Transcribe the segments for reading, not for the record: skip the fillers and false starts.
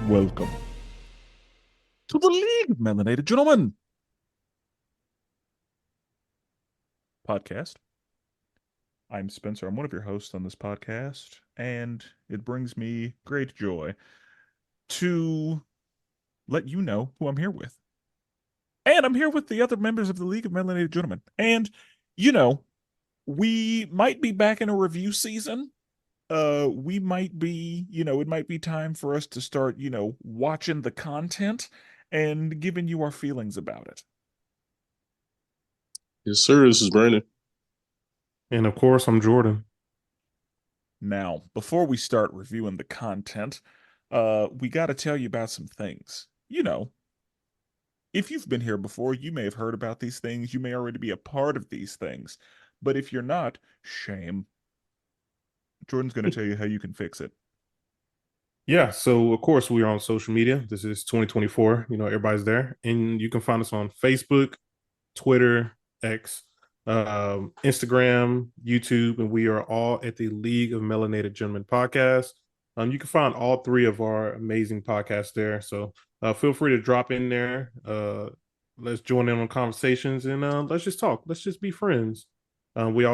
Welcome to the League of Melanated Gentlemen podcast. I'm Spencer. I'm one of your hosts on this podcast, and it brings me great joy to let you know who I'm here with. And I'm here with the other members of the League of Melanated Gentlemen. And, you know, we might be back in a review season. We might be, it might be time for us to start, watching the content and giving you our feelings about it. Yes, sir. This is Brandon. And of course, I'm Jordan. Now, before we start reviewing the content, we got to tell you about some things. If you've been here before, you may have heard about these things. You may already be a part of these things. But if you're not, shame. Jordan's going to tell you how you can fix it. Yeah, so of course we are on social media. This is 2024. Everybody's there, and you can find us on Facebook, Twitter, X, Instagram, YouTube, and we are all at the League of Melanated Gentlemen podcast. You can find all three of our amazing podcasts there. So feel free to drop in there. Let's join in on conversations and let's just talk. Let's just be friends. We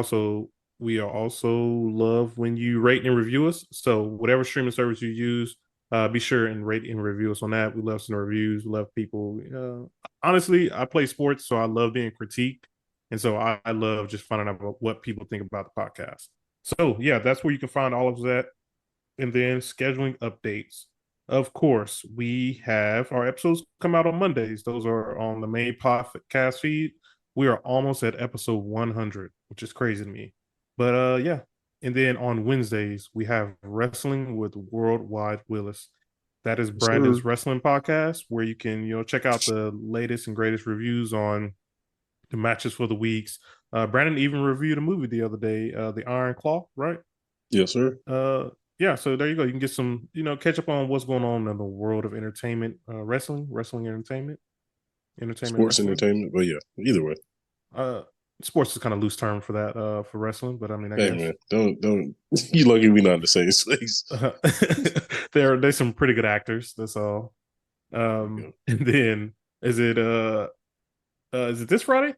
are also love when you rate and review us. So whatever streaming service you use, be sure and rate and review us on that. We love some reviews. We love people. Honestly, I play sports, so I love being critiqued. And so I love just finding out about what people think about the podcast. So yeah, that's where you can find all of that. And then scheduling updates. Of course, we have our episodes come out on Mondays. Those are on the main podcast feed. We are almost at episode 100, which is crazy to me. But yeah. And then on Wednesdays, we have Wrestling with Worldwide Willis. That is Brandon's wrestling podcast where you can, check out the latest and greatest reviews on the matches for the weeks. Brandon even reviewed a movie the other day, The Iron Claw, right? Yes, sir. Yeah, so there you go. You can get some, catch up on what's going on in the world of entertainment, wrestling entertainment, Sports wrestling. entertainment, but yeah, either way. Sports is kind of loose term for that, for wrestling, but I mean, I guess. Man, don't. You lucky we not in the same space. There's some pretty good actors. That's all. And then is it this Friday?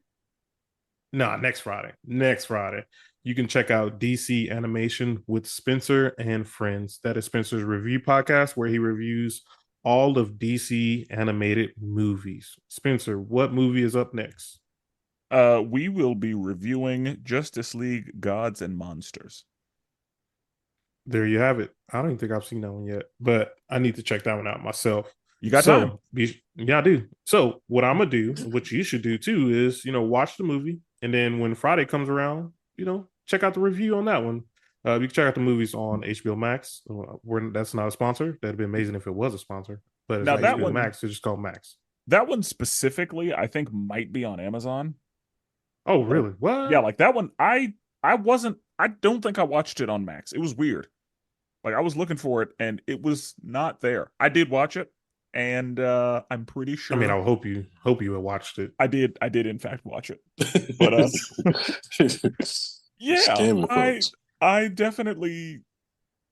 Nah, next Friday. Next Friday. You can check out DC Animation with Spenser and Friends. That is Spenser's review podcast where he reviews all of DC animated movies. Spenser, what movie is up next? We will be reviewing Justice League Gods and Monsters. There you have it. I don't even think I've seen that one yet, but I need to check that one out myself. You got time? Yeah, I do. So what I'm gonna do, what you should do too, is watch the movie, and then when Friday comes around, check out the review on that one. You can check out the movies on HBO Max. That's not a sponsor. That'd be amazing if it was a sponsor, but it's now, that HBO one, Max. It's just called Max. That one specifically, I think, might be on Amazon. Oh, really? What? Yeah, like that one. I don't think I watched it on Max. It was weird. Like I was looking for it and it was not there. I did watch it, and I'm pretty sure. I mean, I hope you had watched it. I did in fact watch it. But yeah, I definitely,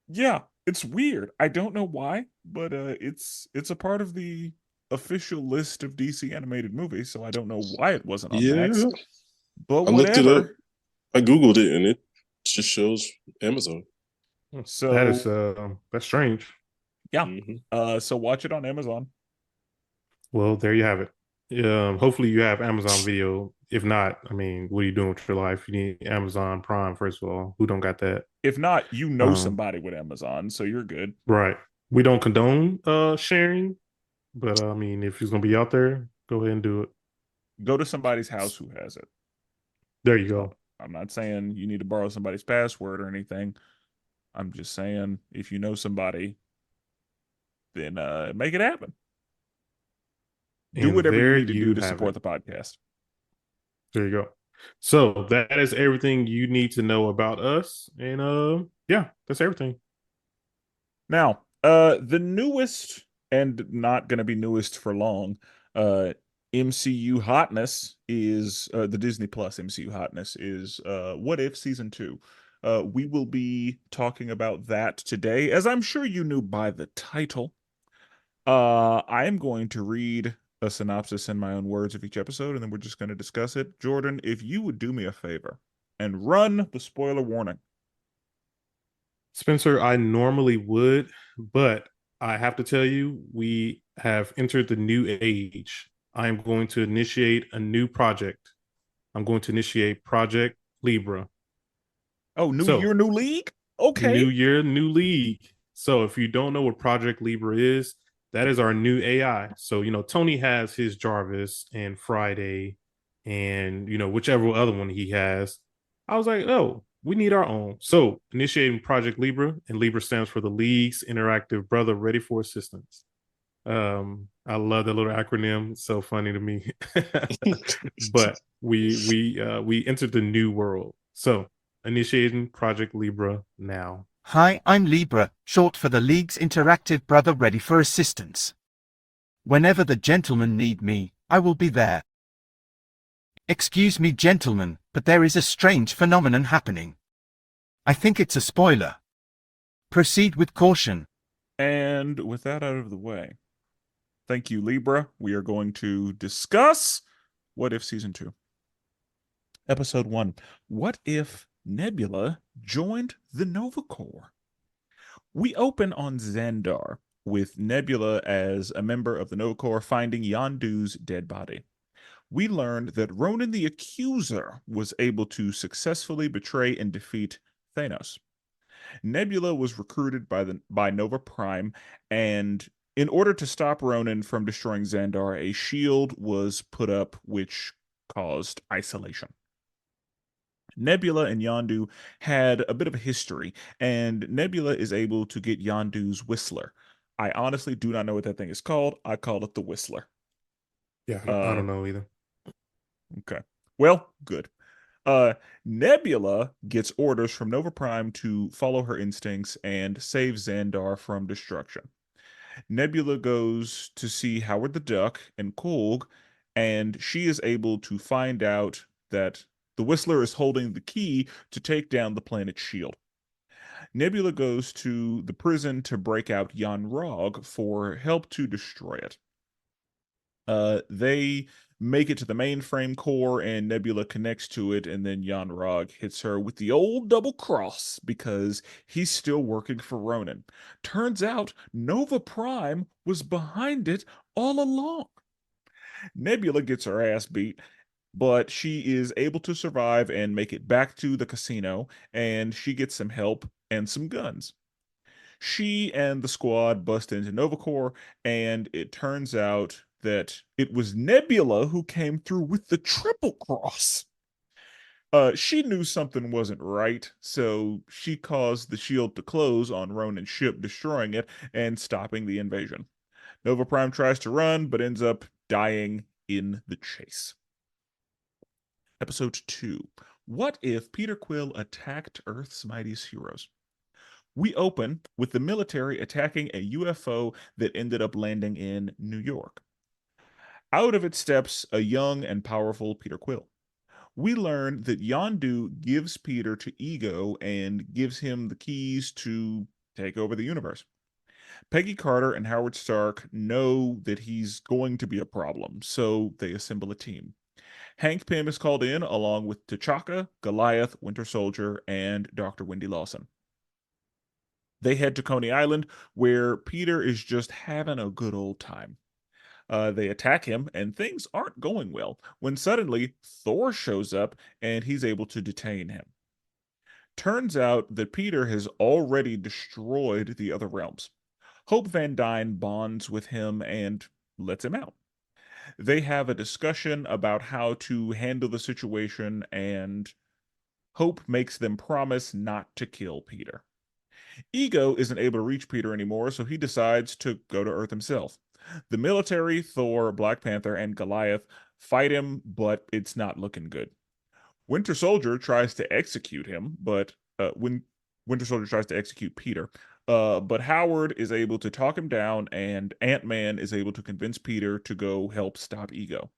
yeah, it's weird. I don't know why, but it's a part of the official list of DC animated movies, so I don't know why it wasn't on Max. But I looked it up. I Googled it and it just shows Amazon. So that's strange. Yeah. So watch it on Amazon. Well, there you have it. Hopefully you have Amazon Video. If not, I mean, what are you doing with your life? You need Amazon Prime, first of all. Who don't got that? If not, somebody with Amazon, so you're good. Right. We don't condone sharing, but I mean, if it's gonna be out there, go ahead and do it. Go to somebody's house who has it. There you go. I'm not saying you need to borrow somebody's password or anything. I'm just saying if you know somebody, then make it happen. Do whatever you need to do to support the podcast. There you go. So that is everything you need to know about us. And yeah, that's everything. Now, the newest, and not going to be newest for long, MCU hotness is the Disney Plus MCU hotness is What If Season 2. We will be talking about that today, as I'm sure you knew by the title. I am going to read a synopsis in my own words of each episode, and then we're just going to discuss it. Jordan, if you would do me a favor and run the spoiler warning. Spencer, I normally would, but I have to tell you, we have entered the new age. I am going to initiate a new project. I'm going to initiate Project Libra. Oh, new So, year, new league? Okay. new year, new league. So, if you don't know what Project Libra is, that is our new AI. So, Tony has his Jarvis and Friday and, whichever other one he has. I was like, oh, we need our own. So, initiating Project Libra, and Libra stands for the League's Interactive Brother Ready for Assistance. I love that little acronym. It's so funny to me. But we entered the new world. So initiating Project Libra now. Hi, I'm Libra, short for the League's Interactive Brother Ready for Assistance. Whenever the gentlemen need me, I will be there. Excuse me, gentlemen, but there is a strange phenomenon happening. I think it's a spoiler. Proceed with caution. And with that out of the way, thank you, Libra. We are going to discuss What If Season 2. Episode 1. What if Nebula joined the Nova Corps? We open on Xandar, with Nebula as a member of the Nova Corps finding Yondu's dead body. We learned that Ronan the Accuser was able to successfully betray and defeat Thanos. Nebula was recruited by Nova Prime, and in order to stop Ronan from destroying Xandar, a shield was put up which caused isolation. Nebula and Yondu had a bit of a history, and Nebula is able to get Yondu's Whistler. I honestly do not know what that thing is called. I call it the Whistler. Yeah, I Uh, don't know either. okay. Well, good. Nebula gets orders from Nova Prime to follow her instincts and save Xandar from destruction. Nebula goes to see Howard the Duck and Kolg, and she is able to find out that the Whistler is holding the key to take down the planet's shield. Nebula goes to the prison to break out Yon-Rogg for help to destroy it. They make it to the mainframe core, and Nebula connects to it, and then Yon-Rogg hits her with the old double cross because he's still working for Ronan. Turns out Nova Prime was behind it all along. Nebula gets her ass beat, but she is able to survive and make it back to the casino, and she gets some help and some guns. She and the squad bust into Novacore, and it turns out that it was Nebula who came through with the triple cross. She knew something wasn't right, so she caused the shield to close on Ronan's ship, destroying it and stopping the invasion. Nova Prime tries to run, but ends up dying in the chase. Episode 2. What if Peter Quill attacked Earth's mightiest heroes? We open with the military attacking a UFO that ended up landing in New York. Out of it steps a young and powerful Peter Quill. We learn that Yondu gives Peter to Ego and gives him the keys to take over the universe. Peggy Carter and Howard Stark know that he's going to be a problem, so they assemble a team. Hank Pym is called in along with T'Chaka, Goliath, Winter Soldier, and Dr. Wendy Lawson. They head to Coney Island, where Peter is just having a good old time. They attack him, and things aren't going well when suddenly Thor shows up and he's able to detain him. Turns out that Peter has already destroyed the other realms. Hope Van Dyne bonds with him and lets him out. They have a discussion about how to handle the situation, and Hope makes them promise not to kill Peter. Ego isn't able to reach Peter anymore, so he decides to go to Earth himself. The military, Thor, Black Panther, and Goliath fight him, but it's not looking good. Winter Soldier tries to execute him, but when Winter Soldier tries to execute Peter, but Howard is able to talk him down, and Ant-Man is able to convince Peter to go help stop Ego.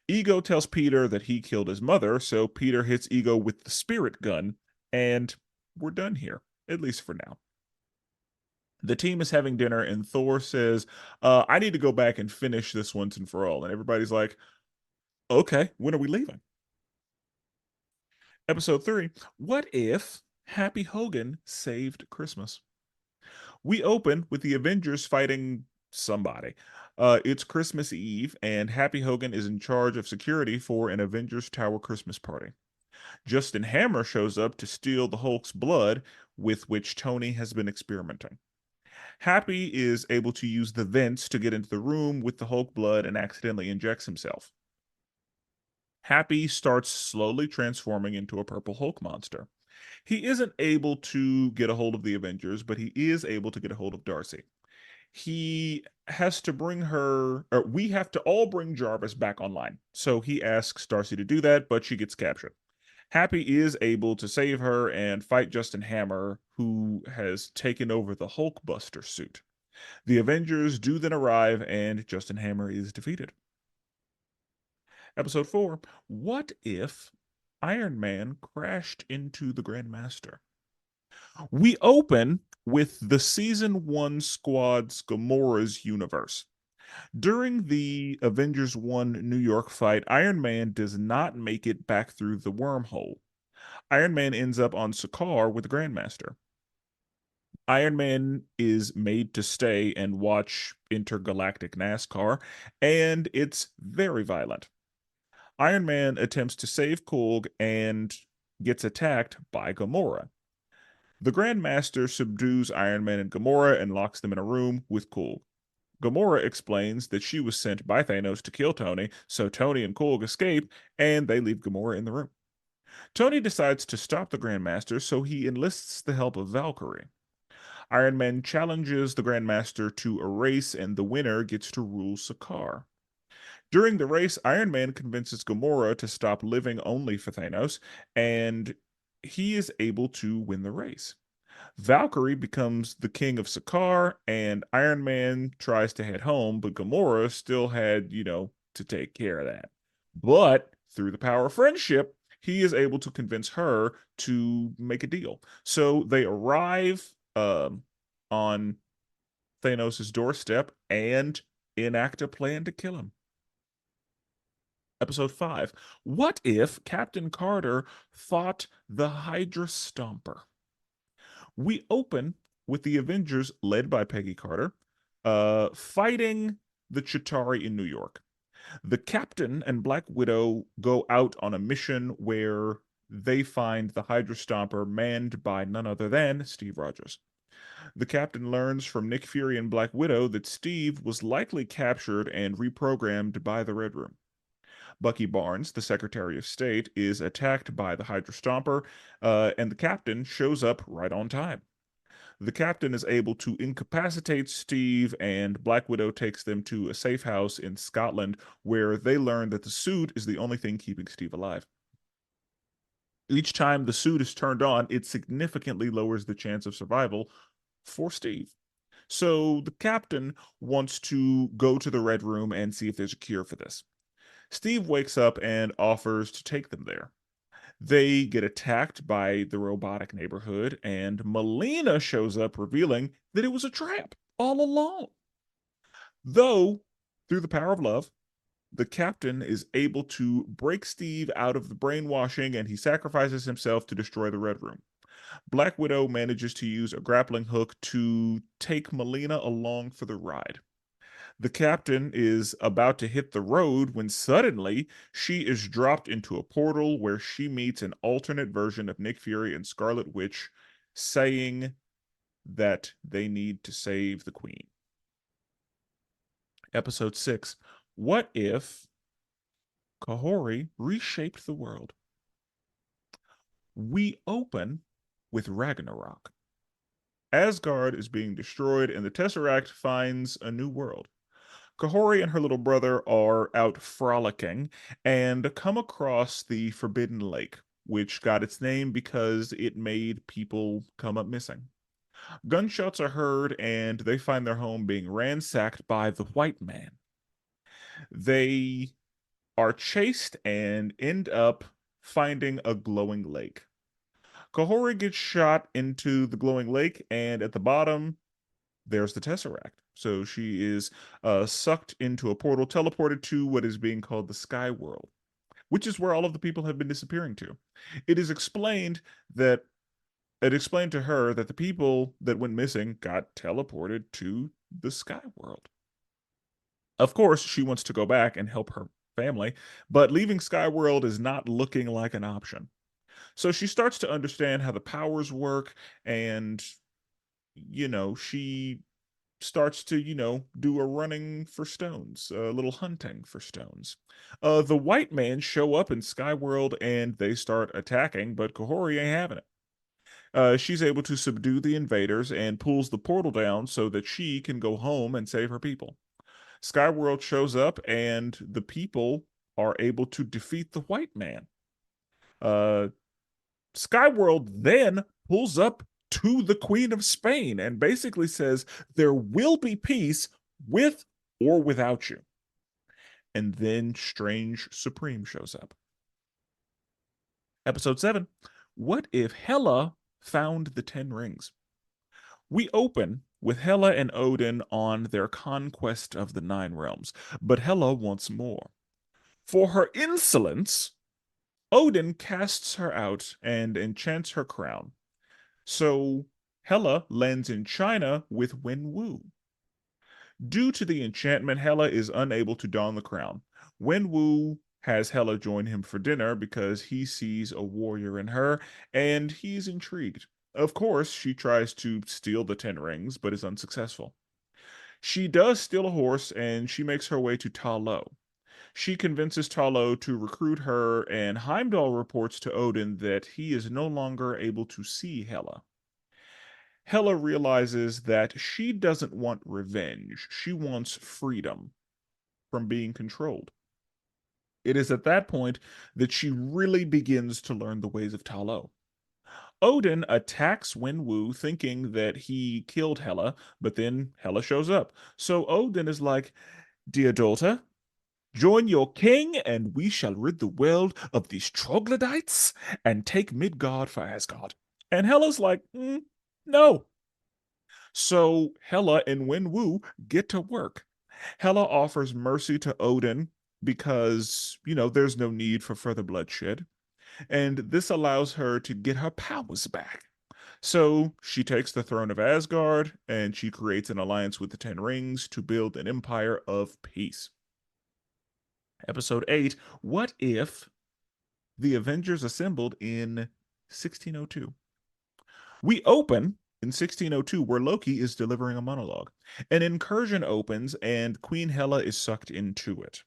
Ego tells Peter that he killed his mother, so Peter hits Ego with the spirit gun, and we're done here, at least for now. The team is having dinner, and Thor says, I need to go back and finish this once and for all. And everybody's like, okay, when are we leaving? Episode 3, what if Happy Hogan saved Christmas? We open with the Avengers fighting somebody. It's Christmas Eve, and Happy Hogan is in charge of security for an Avengers Tower Christmas party. Justin Hammer shows up to steal the Hulk's blood, with which Tony has been experimenting. Happy is able to use the vents to get into the room with the Hulk blood and accidentally injects himself. Happy starts slowly transforming into a purple Hulk monster. He isn't able to get a hold of the Avengers, but he is able to get a hold of Darcy. He has to bring her, or we have to all bring Jarvis back online. So he asks Darcy to do that, but she gets captured. Happy is able to save her and fight Justin Hammer, who has taken over the Hulkbuster suit. The Avengers do then arrive, and Justin Hammer is defeated. Episode 4, what if Iron Man crashed into the Grandmaster? We open with the Season 1 squad's Gamora's universe. During the Avengers 1 New York fight, Iron Man does not make it back through the wormhole. Iron Man ends up on Sakaar with the Grandmaster. Iron Man is made to stay and watch intergalactic NASCAR, and it's very violent. Iron Man attempts to save Korg and gets attacked by Gamora. The Grandmaster subdues Iron Man and Gamora and locks them in a room with Korg. Gamora explains that she was sent by Thanos to kill Tony, so Tony and Korg escape, and they leave Gamora in the room. Tony decides to stop the Grandmaster, so he enlists the help of Valkyrie. Iron Man challenges the Grandmaster to a race, and the winner gets to rule Sakaar. During the race, Iron Man convinces Gamora to stop living only for Thanos, and he is able to win the race. Valkyrie becomes the king of Sakaar, and Iron Man tries to head home, but Gamora still had, to take care of that. But through the power of friendship, he is able to convince her to make a deal. So they arrive on Thanos' doorstep and enact a plan to kill him. Episode 5. What if Captain Carter fought the Hydra Stomper? We open with the Avengers, led by Peggy Carter, fighting the Chitauri in New York. The Captain and Black Widow go out on a mission where they find the Hydra Stomper manned by none other than Steve Rogers. The Captain learns from Nick Fury and Black Widow that Steve was likely captured and reprogrammed by the Red Room. Bucky Barnes, the Secretary of State, is attacked by the Hydra Stomper, and the Captain shows up right on time. The Captain is able to incapacitate Steve, and Black Widow takes them to a safe house in Scotland where they learn that the suit is the only thing keeping Steve alive. Each time the suit is turned on, it significantly lowers the chance of survival for Steve. So the Captain wants to go to the Red Room and see if there's a cure for this. Steve wakes up and offers to take them there. They get attacked by the robotic neighborhood, and Melina shows up, revealing that it was a trap all along. Though, through the power of love, the Captain is able to break Steve out of the brainwashing, and he sacrifices himself to destroy the Red Room. Black Widow manages to use a grappling hook to take Melina along for the ride. The Captain is about to hit the road when suddenly she is dropped into a portal where she meets an alternate version of Nick Fury and Scarlet Witch, saying that they need to save the Queen. Episode 6. What if Kahori reshaped the world? We open with Ragnarok. Asgard is being destroyed, and the Tesseract finds a new world. Kahori and her little brother are out frolicking and come across the Forbidden Lake, which got its name because it made people come up missing. Gunshots are heard, and they find their home being ransacked by the White Man. They are chased and end up finding a glowing lake. Kahori gets shot into the glowing lake, and at the bottom, there's the Tesseract. So she is sucked into a portal, teleported to what is being called the Sky World, which is where all of the people have been disappearing to. It is explained that it explained to her that the people that went missing got teleported to the Sky World. Of course, she wants to go back and help her family, but leaving Skyworld is not looking like an option. So she starts to understand how the powers work, and, she starts to, do a running for stones, a little hunting for stones. The white men show up in Skyworld and they start attacking, but Kahori ain't having it. She's able to subdue the invaders and pulls the portal down so that she can go home and save her people. Skyworld shows up, and the people are able to defeat the white man. Uh, Skyworld then pulls up to the Queen of Spain and basically says, there will be peace with or without you. And then Strange Supreme shows up. Episode 7. What if Hela found the 10 rings? We open with Hela and Odin on their conquest of the 9 realms, but Hela wants more. For her insolence, Odin casts her out and enchants her crown. So Hela lands in China with Wenwu. Due to the enchantment, Hela is unable to don the crown. Wenwu has Hela join him for dinner because he sees a warrior in her, and he's intrigued. Of course, she tries to steal the 10 rings, but is unsuccessful. She does steal a horse, and she makes her way to Ta Lo. She convinces Ta Lo to recruit her, and Heimdall reports to Odin that he is no longer able to see Hela. Hela realizes that she doesn't want revenge. She wants freedom from being controlled. It is at that point that she really begins to learn the ways of Ta Lo. Odin attacks Wenwu thinking that he killed Hela, but then Hela shows up. So Odin is like, dear daughter, join your king, and we shall rid the world of these troglodytes and take Midgard for Asgard. And Hela's like, no. So Hela and Wenwu get to work. Hela offers mercy to Odin because, there's no need for further bloodshed. And this allows her to get her powers back. So she takes the throne of Asgard and she creates an alliance with the 10 Rings to build an empire of peace. Episode 8. What if the Avengers assembled in 1602? We open in 1602 where Loki is delivering a monologue. An incursion opens and Queen Hela is sucked into it.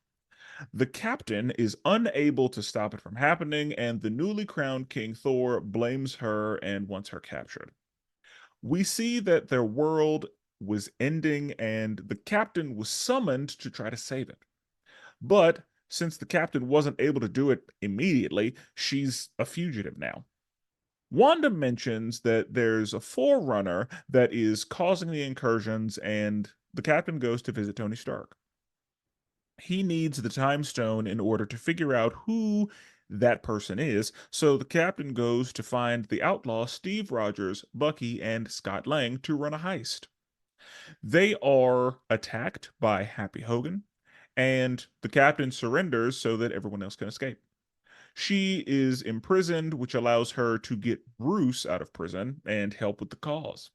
The captain is unable to stop it from happening, and the newly crowned King Thor blames her and wants her captured. We see that their world was ending and the captain was summoned to try to save it. But since the captain wasn't able to do it immediately, she's a fugitive now. Wanda mentions that there's a forerunner that is causing the incursions, and the captain goes to visit Tony Stark. He needs the time stone in order to figure out who that person is, so the captain goes to find the outlaw Steve Rogers, Bucky, and Scott Lang to run a heist. They are attacked by Happy Hogan, and the captain surrenders so that everyone else can escape. She is imprisoned, which allows her to get Bruce out of prison and help with the cause.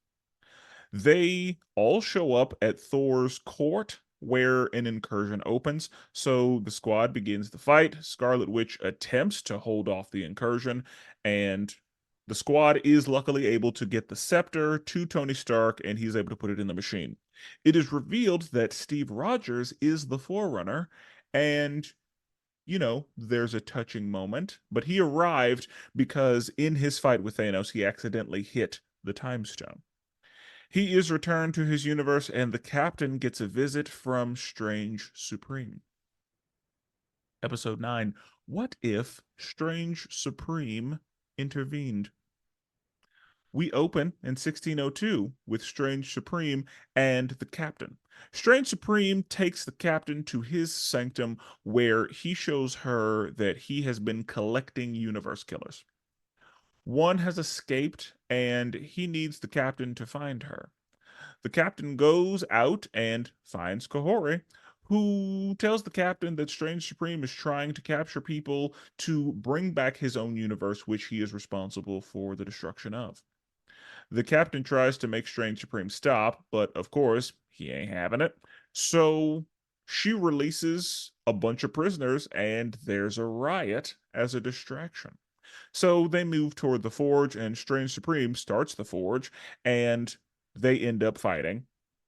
They all show up at Thor's court where an incursion opens, so the squad begins the fight. Scarlet Witch attempts to hold off the incursion, and the squad is luckily able to get the scepter to Tony Stark, and he's able to put it in the machine. It is revealed that Steve Rogers is the Forerunner, and there's a touching moment, but he arrived because in his fight with Thanos, he accidentally hit the time stone. He is returned to his universe, and the captain gets a visit from Strange Supreme. Episode 9. What if Strange Supreme intervened? We open in 1602 with Strange Supreme and the captain. Strange Supreme takes the captain to his sanctum where he shows her that he has been collecting universe killers. One has escaped, and he needs the captain to find her. The captain goes out and finds Kahori, who tells the captain that Strange Supreme is trying to capture people to bring back his own universe, which he is responsible for the destruction of. The captain tries to make Strange Supreme stop, but of course, he ain't having it. So she releases a bunch of prisoners, and there's a riot as a distraction. So they move toward the forge, and Strange Supreme starts the forge, and they end up fighting.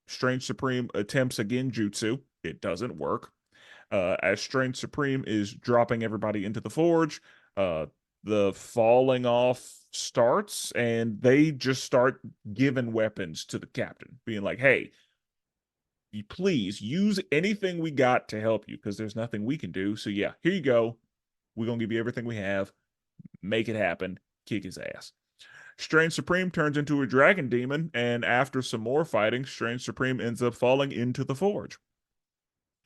Strange Supreme attempts a genjutsu. It doesn't work. As Strange Supreme is dropping everybody into the forge, the falling off starts, and they just start giving weapons to the captain, being like, hey, you please use anything we got to help you, because there's nothing we can do. So yeah, here you go. We're gonna give you everything we have. Make it happen. Kick his ass. Strange Supreme turns into a dragon demon, and after some more fighting, Strange Supreme ends up falling into the forge.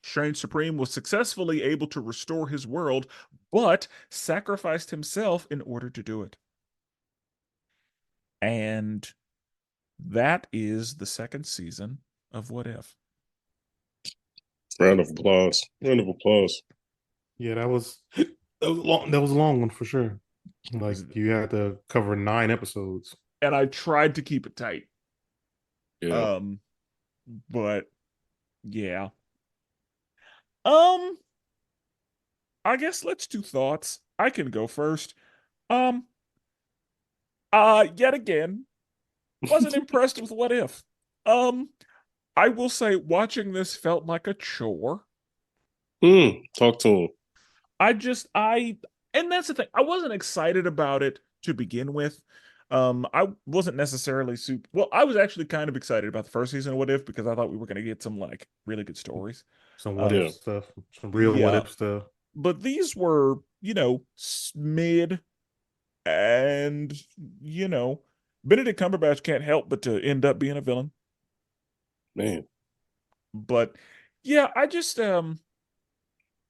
Strange Supreme was successfully able to restore his world, but sacrificed himself in order to do it. And that is the second season of What If. Round of applause. Round of applause. Yeah, that was long. That was a long one for sure. Like you had to cover 9 episodes. And I tried to keep it tight. Yeah. But yeah. I guess let's do thoughts. I can go first. Um, yet again, wasn't impressed with What If. Um, I will say watching this felt like a chore. Talk to him. And that's the thing. I wasn't excited about it to begin with. I wasn't necessarily super. Well, I was actually kind of excited about the first season of What If, because I thought we were going to get some like really good stories. Some what Yeah. if stuff, some real what Yeah, if stuff. but these were, mid, and Benedict Cumberbatch can't help but to end up being a villain. Man. But yeah, I just it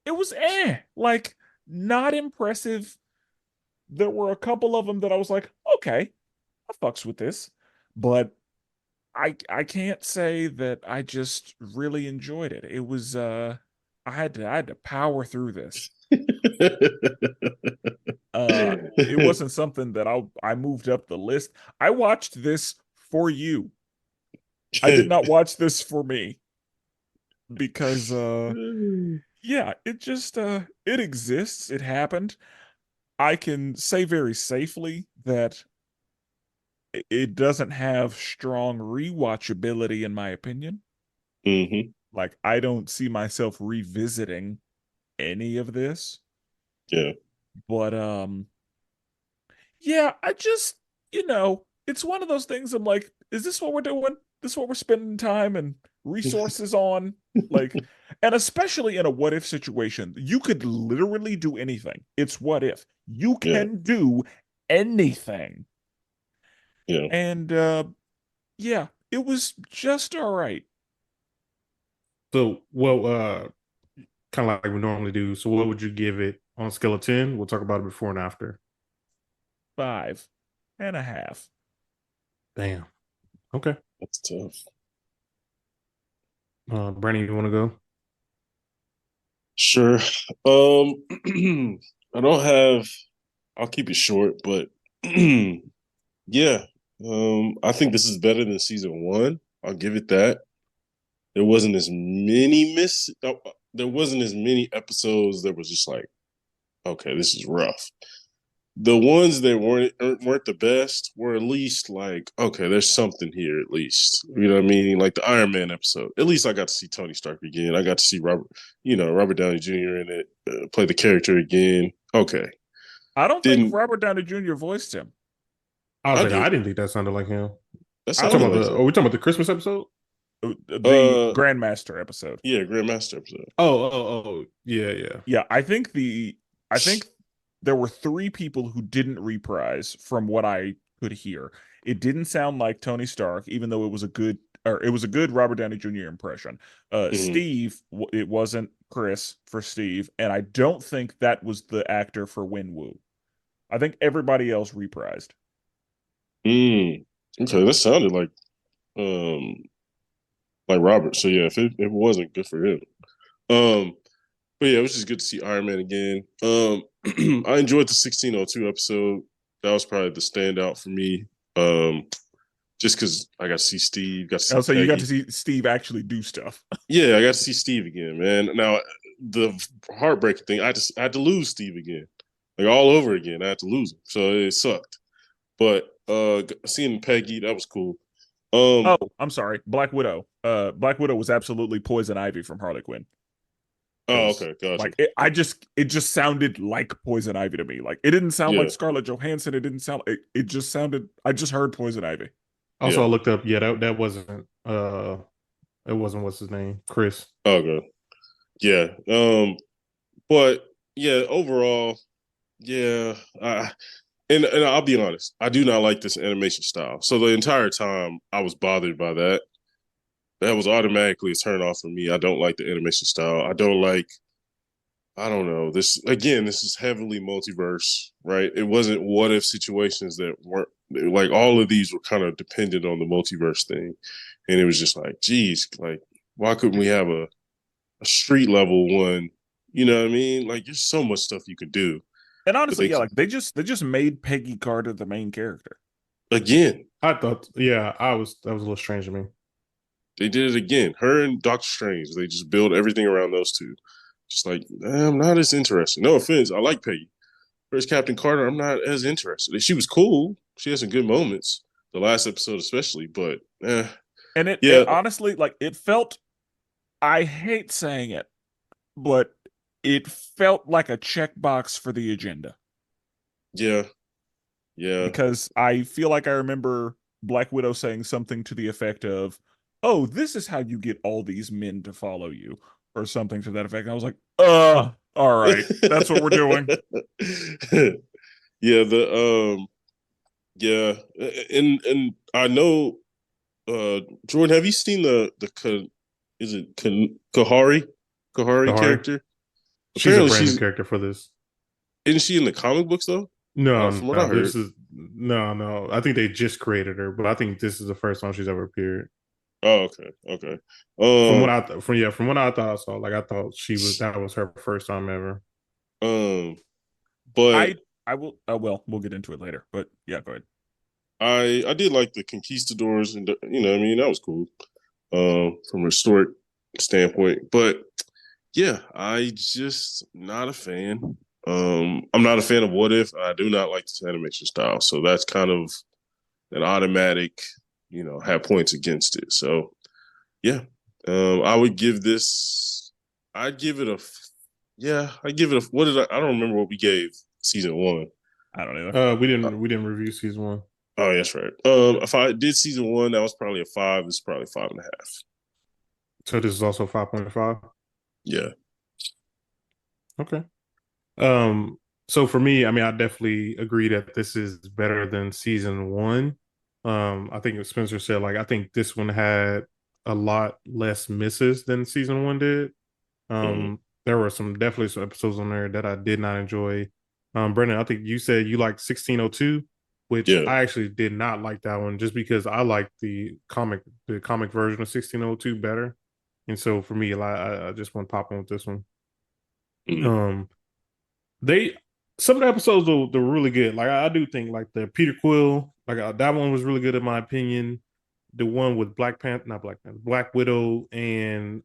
was like not impressive. There were a couple of them that I was like, okay, I fucks with this, but I can't say that I just really enjoyed it. It was I had to power through this. It wasn't something that I moved up the list. I watched this for you. I did not watch this for me, because yeah, it just it exists. It happened. I can say very safely that it doesn't have strong rewatchability, in my opinion. hmm Like, I don't see myself revisiting any of this. Yeah. But yeah, I just, it's one of those things. I'm like, is this what we're doing? This is what we're spending time and resources on? Like, and especially in a what if situation, you could literally do anything. It's what if. You Yeah. can do anything. Yeah. And yeah, it was just all right. So, well, kind of like we normally do. So, what would you give it on a scale of 10? We'll talk about it before and after. 5.5. Damn. Okay. That's tough. Brandon, you want to go? Sure. I don't have I'll keep it short, but yeah. I think this is better than season one. I'll give it that. There wasn't as many there wasn't as many episodes that was just like, okay, this is rough. The ones that weren't the best were at least like, okay, there's something here at least. You know what I mean? Like the Iron Man episode. At least I got to see Tony Stark again. I got to see Robert Downey Jr. in it, play the character again. Okay. I don't think Didn't Robert Downey Jr. voiced him. I was I like, did. I didn't think that sounded like him. That I sounded don't. like him. Are we talking about the Christmas episode? The Grandmaster episode. Yeah, Grandmaster episode. Oh, yeah. Yeah, I think there were 3 people who didn't reprise from what I could hear. It didn't sound like Tony Stark, even though it was a good Robert Downey Jr. impression. Mhm. Steve, it wasn't Chris for Steve, and I don't think that was the actor for Winwoo. I think everybody else reprised. Okay, that sounded like um like Robert. So yeah, if it wasn't good for him. Um, but yeah, it was just good to see Iron Man again. I enjoyed the 1602 episode. That was probably the standout for me. Just because I got to see Steve, got to see I'll say you got to Peggy. see Steve actually do stuff. Yeah, I got to see Steve again, man. Now the heartbreaking thing, I had to lose Steve again, like all over again. I had to lose him, so it sucked. But seeing Peggy, that was cool. Oh, Um, I'm sorry, Black Widow. Black Widow was absolutely Poison Ivy from Harley Quinn. oh, Because okay, gotcha. like it just sounded like Poison Ivy to me. Like it didn't sound like Yeah, Scarlett Johansson. It didn't sound. It just sounded. I just heard Poison Ivy. Also, yeah. I looked up. Yeah, that wasn't. It wasn't what's his name, Chris. Okay, yeah. But yeah, overall, yeah. And I'll be honest, I do not like this animation style. So the entire time I was bothered by that. That was automatically a turn off for me. I don't like the animation style. I don't like. I don't know. This again. This is heavily multiverse, right? It wasn't what if situations that weren't like all of these were kind of dependent on the multiverse thing, and it was just like, geez, like why couldn't we have a street level one? You know what I mean? Like there's so much stuff you could do, And but honestly, yeah, like they just made Peggy Carter the main character. again, I thought, yeah, I was that was a little strange to me. they did it again. Her and Doctor Strange, they just build everything around those two. Just like I'm not as interested. No offense, I like Peggy. Whereas Captain Carter, I'm not as interested. She was cool. She had some good moments. The last episode, especially, but And it yeah, honestly like it felt. I hate saying it, but it felt like a checkbox for the agenda yeah, yeah. because I feel like I remember Black Widow saying something to the effect of, "Oh, this is how you get all these men to follow you," or something to that effect. And I was like, all right, that's what we're doing." Yeah, yeah, and I know, Jordan, have you seen is it Kahari Kahari, character? she's a Apparently, brand new character for this. isn't she in the comic books though? No, From what I no, heard. this is no. I think they just created her, but I think this is the first time she's ever appeared. Oh, okay, okay. From what I thought I saw, like I thought that was her first time ever. Um, but I will. Well, we'll get into it later, but yeah, go ahead. I did like the conquistadors, and you know, I mean, that was cool. From a historic standpoint, but yeah, I just not a fan. I'm not a fan of What If. I do not like this animation style, so that's kind of an automatic, you know, have points against it. So yeah, I would give this. I'd give it a. Yeah, I give it a. What did I? I don't remember what we gave season one. I don't know. We didn't review season one, Oh, that's right. If I did season one, that was probably a 5. It's probably 5.5. so this is also 5.5. Yeah. Okay. Um, so for me, I mean, I definitely agree that this is better than season one. I think Spencer said like I think this one had a lot less misses than season one did. Mhm. There were definitely some episodes on there that I did not enjoy. Brendan, I think you said you liked 1602, which Yeah. I actually did not like that one just because I liked the comic version of 1602 better. And so for me, I just want to pop on with this one. Mhm. Um, they some of the episodes they're really good. Like I do think like the Peter Quill, like that one was really good in my opinion. The one with Black Panther, not Black Panther, Black Widow and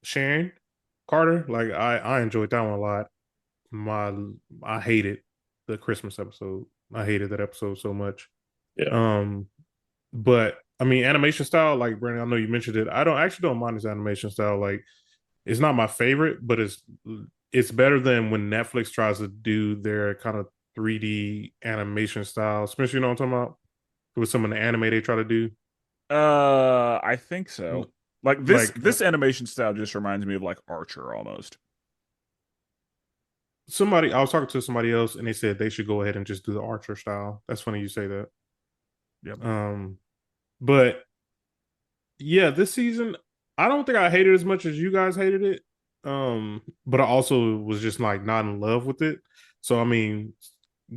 Sharon Carter, like I enjoyed that one a lot. My I hated the Christmas episode. I hated that episode so much. Yeah. Um, but I mean, animation style, like Brandon, I know you mentioned it. I don't mind his animation style. Like it's not my favorite, but it's better than when Netflix tries to do their kind of 3D animation style. Especially, you know what I'm talking about? With some of the anime they try to do. I think so. Like Like this animation style just reminds me of like Archer almost. somebody, I was talking to somebody else, and they said they should go ahead and just do the Archer style. That's funny you say that. Yep. But yeah, this season I don't think I hated it as much as you guys hated it. But I also was just like not in love with it. So I mean,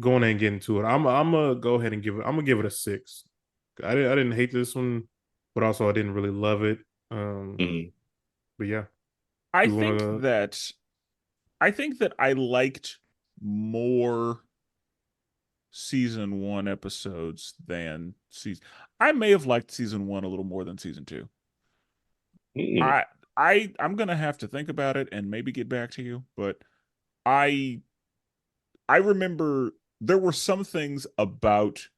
going and getting to it, I'm gonna go ahead and give it. I'm gonna give it a 6. I didn't hate this one. but also I didn't really love it. Mhm. But yeah, I you think want that I think that I liked more season one episodes than season. I may have liked season one a little more than season two. Mhm. I I'm gonna have to think about it and maybe get back to you, but I I remember there were some things about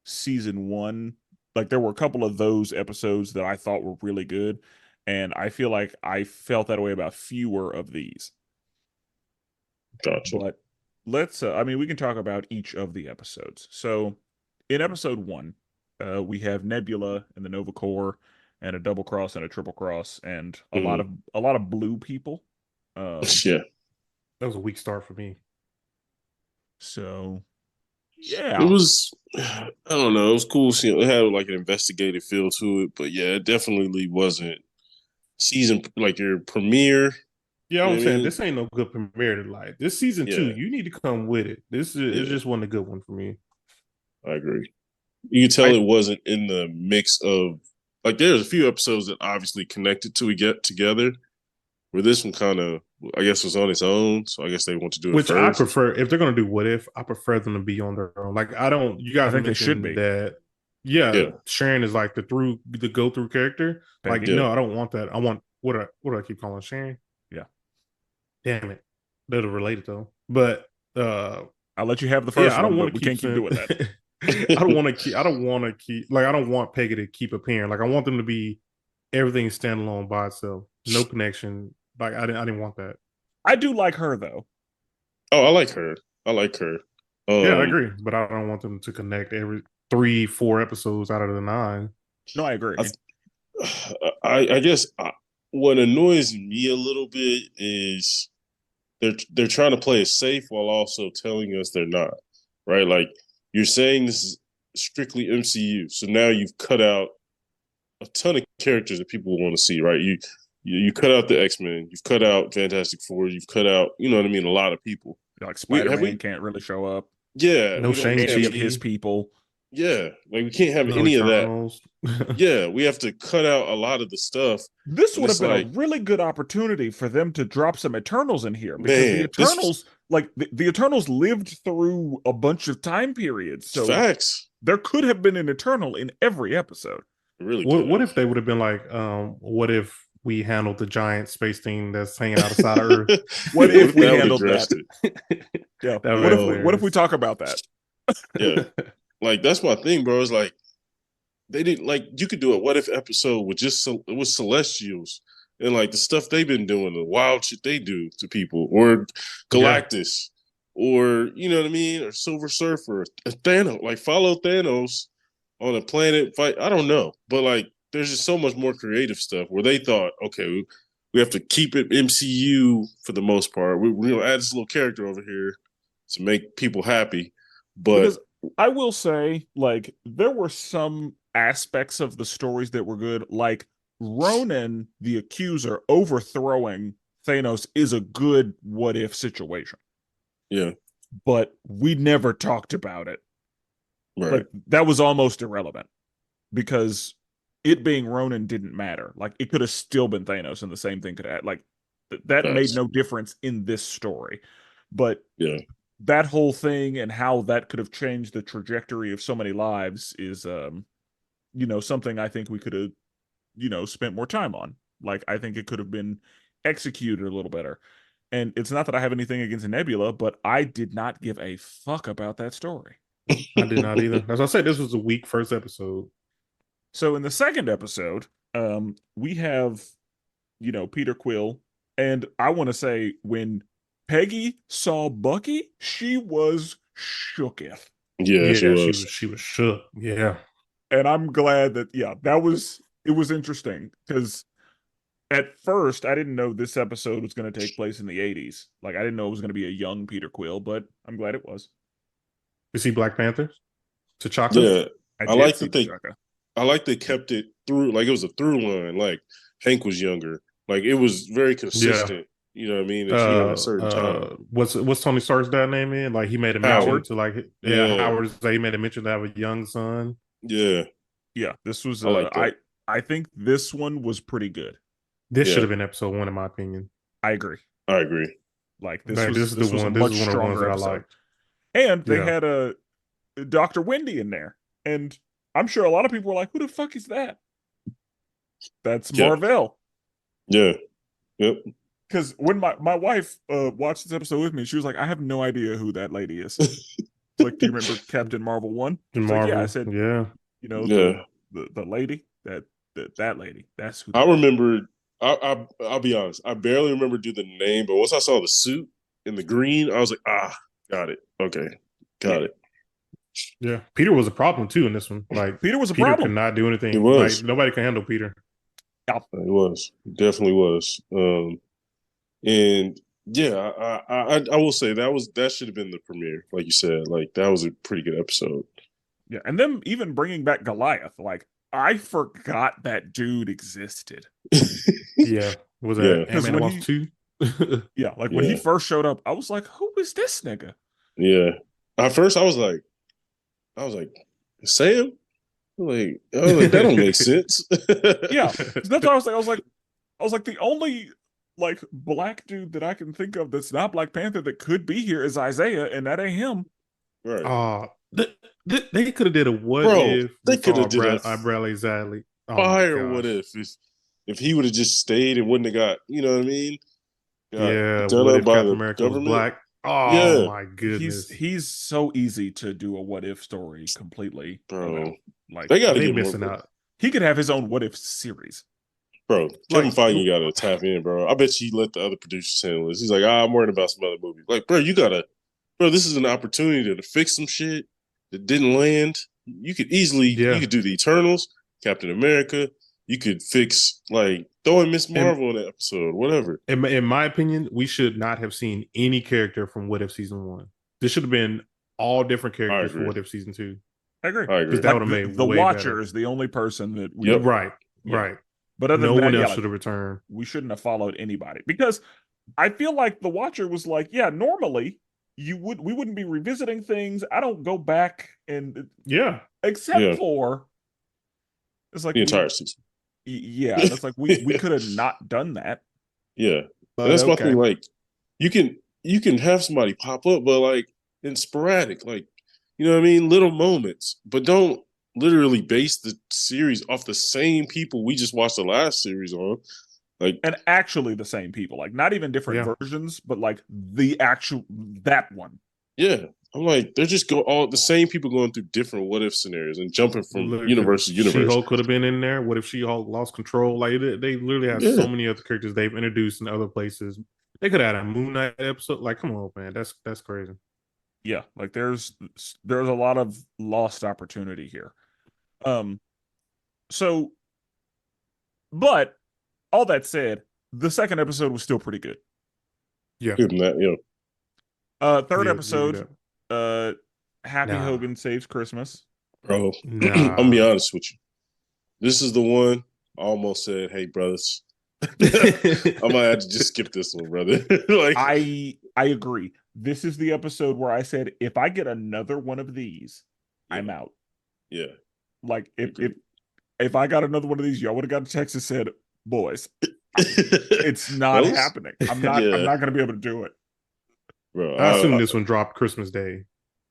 season one, like there were a couple of those episodes that I thought were really good, and I feel like I felt that way about fewer of these. Gotcha. But let's I mean we can talk about each of the episodes. So in episode one, we have Nebula and the Nova Corps and a double cross and a triple cross and Mhm. a lot of blue people. Yeah. that was a weak start for me. So It yeah. was, I don't know. It was cool seeing it had like an investigative feel to it, but yeah, it definitely wasn't season like your premiere. Yeah, You know I'm what I saying mean? this ain't no good premiere to like. This season two, Yeah, you need to come with it. This is yeah, just wasn't a good one for me. I agree. You could tell I it wasn't in the mix of like there's a few episodes that obviously connected to get together, where this one kind of I guess was on its own. So I guess they want to do it Which I first. prefer if they're gonna do what if, I prefer them to be on their own. Like I don't you I guys think they should mentioned be. that yeah, Yeah, Sharon is like the go through character. Like, Peggy. yeah. no, I don't want that. I want what do I keep calling Sharon? Yeah. Damn it. They're related though. But I'll let you have the yeah, first I don't one, want but to we keep can't keep saying doing that. I don't want to keep like I don't want Peggy to keep appearing. Like I want them to be everything standalone by itself. No connection. Like I didn't want that. I do like her though. Oh, I like her. I like her. Yeah, I Um, agree. But I don't want them to connect every 3, 4 episodes out of the 9. No, I agree. I I guess what annoys me a little bit is they're trying to play it safe while also telling us they're not. Right? Like you're saying this is strictly MCU, so now you've cut out a ton of characters that people want to see. Right? You cut out the X-Men, you've cut out Fantastic Four, you've cut out you know what I mean a lot of people. Like We Spider have Man we can't really show up. yeah No we don't Shang Any can't of his Chi, people. yeah like we can't have no any of that. Eternals. Yeah, we have to cut out a lot of the stuff, This and would have it's been a like really good opportunity for them to drop some Eternals in here because the man, this Eternals, like the Eternals, lived through a bunch of time periods, so facts. there could have been an Eternal in every episode. It really could What have. if they would have been like, what if we handled the giant space thing that's hanging out of Earth? What What if if we that would handled address that? it? Yeah. That would be What if we hilarious. talk about that? Yeah, like that's my thing, bro. It's like they didn't like you could do a what if episode with just it was Celestials and like the stuff they've been doing, the wild shit they do to people, or Yeah. Galactus, or you know what I mean, or Silver Surfer, or Thanos. Like follow Thanos on a planet fight. I don't know, but like there's just so much more creative stuff where they thought, okay, we have to keep it MCU for the most part. We're gonna add this little character over here to make people happy, but Because I will say, like, there were some aspects of the stories that were good. Like Ronan, the accuser, overthrowing Thanos is a good what if situation. yeah, But we never talked about it. right, Like that was almost irrelevant because it being Ronan didn't matter. Like it could have still been Thanos and the same thing could have like that made that's no difference in this story. But yeah, that whole thing and how that could have changed the trajectory of so many lives is something I think we could have spent more time on. Like I think it could have been executed a little better. And it's not that I have anything against Nebula, but I did not give a fuck about that story. I did not either. As I said, this was a weak first episode. So in the second episode, we have Peter Quill, and I want to say when Peggy saw Bucky, she was shooketh. yeah, she Yeah, was. she was shook. Yeah. And I'm glad that it was interesting because at first I didn't know this episode was going to take place in the 80s. Like I didn't know it was going to be a young Peter Quill, but I'm glad it was. You see Black Panther? T'Chaka? Yeah, I I did like see that they. T'Chaka. I like they kept it through. Like it was a through line. Like Hank was younger. Like it was very Yeah. consistent. You know what I mean? At a certain time. What's Tony Stark's dad name in? Like he made a mention Howard. to like yeah, Yeah, Howard. He made a mention to have a young son. yeah. Yeah, this was I like I that. I think this one was pretty good. This Yeah. should have been episode 1, in my opinion. I agree. I agree. Like This is this the was a one. This much is one of the ones stronger that I episode. liked. And they Yeah. had a Dr. Wendy in there. And I'm sure a lot of people were like, who the fuck is that? That's Yeah. Marvell. Yeah. Yep. Because when my wife watched this episode with me, she was like, I have no idea who that lady is. Like, do you remember Captain Marvel 1? She's Marvel. like, yeah. I said, yeah. you know, Yeah. the lady, that lady. That's who. I remember. I'll be honest. I barely remember the name, but once I saw the suit in the green, I was like, got it. Okay, got it. Yeah. Peter was a problem too in this one. Like Peter was a Peter problem. could not do anything. He was. Like nobody can handle Peter. It was. It definitely was. And yeah, I will say that should have been the premiere, like you said. Like that was a pretty good episode. Yeah, and them even bringing back Goliath. Like, I forgot that dude existed. Yeah. Was that Yeah. Ant-Man when and Wasp 2? Yeah, like when he first showed up, I was like, who is this nigga? Yeah. At first, I was like, Sam. Like, that don't make sense. Yeah, that's what I was like. I was like, the only like black dude that I can think of that's not Black Panther that could be here is Isaiah, and that ain't him. Right. They could have did a what Bro, if they could have did a Bradley Zadley. Oh fire what if he would have just stayed and wouldn't have got, you know what I mean? Yeah, done what up if by Captain the America was government. black? Oh Yeah. my goodness. He's so easy to do a what if story completely. Bro, about. Like they got to They get missing more. out. He could have his own what if series. Bro, Kevin Like- Feige got to tap in, bro. I bet he let the other producers handle this. He's like, I'm worried about some other movies. Like, bro, this is an opportunity to fix some shit that didn't land. You could easily, you could do the Eternals, Captain America. You could fix, like, throwing Miss Marvel in the episode, whatever. In my opinion, we should not have seen any character from What If Season 1. This should have been all different characters for What If Season 2. I agree. Because that would have made the way Watcher better. is the only person that we Right. But other no than one that, else should have returned. We shouldn't have followed anybody because I feel like the Watcher was like, yeah, normally we wouldn't be revisiting things. I don't go back and except for it's like the entire season. Yeah, and it's like we could have not done that. Yeah, and that's my thing. Like, you can have somebody pop up, but like in sporadic, like, you know what I mean, little moments, but don't literally base the series off the same people we just watched the last series on. Like, and actually the same people, like not even different versions, but like the actual that one. Yeah, I'm like, they're just all the same people going through different what if scenarios and jumping from universe to universe. She-Hulk could have been in there. What if She-Hulk lost control? Like they literally have so many other characters they've introduced in other places. They could have had a Moon Knight episode. Like, come on, man, that's crazy. Yeah, like there's a lot of lost opportunity here. So, but all that said, the second episode was still pretty good. Yeah. Third episode, Happy Hogan Saves Christmas. Bro, I'm gonna be honest with you. This is the one I almost said, hey, brothers. I might have to just skip this one, brother. Like, I agree. This is the episode where I said, if I get another one of these, I'm out. Yeah. Like if I got another one of these, y'all would have got a text that said, boys, it's not happening. I'm not gonna be able to do it. Bro, I assume this one dropped Christmas Day.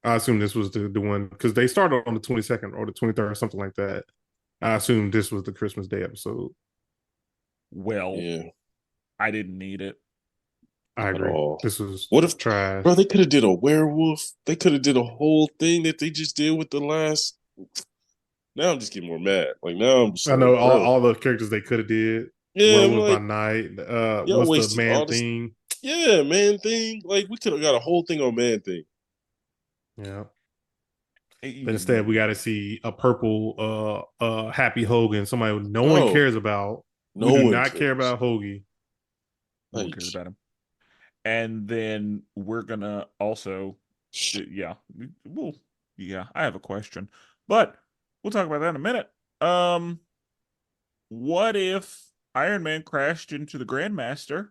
I assume this was the one because they started on the 22nd or the 23rd or something like that. I assume this was the Christmas Day episode. Well, I didn't need it. I agree. This was trash. Bro, they could have did a werewolf. They could have did a whole thing that they just did with the last. Now I'm just getting more mad. Like now I'm just I know all the characters they could have did. Yeah, Werewolf by Night. What's the Man Thing? Yeah, Man Thing. Like we could have got a whole thing on Man Thing. Yeah. But instead we got to see a purple Happy Hogan, somebody no one cares about. No we do one not cares. care about Hoagie. No one cares about him. And then we're gonna also I have a question. But we'll talk about that in a minute. What if Iron Man crashed into the Grandmaster?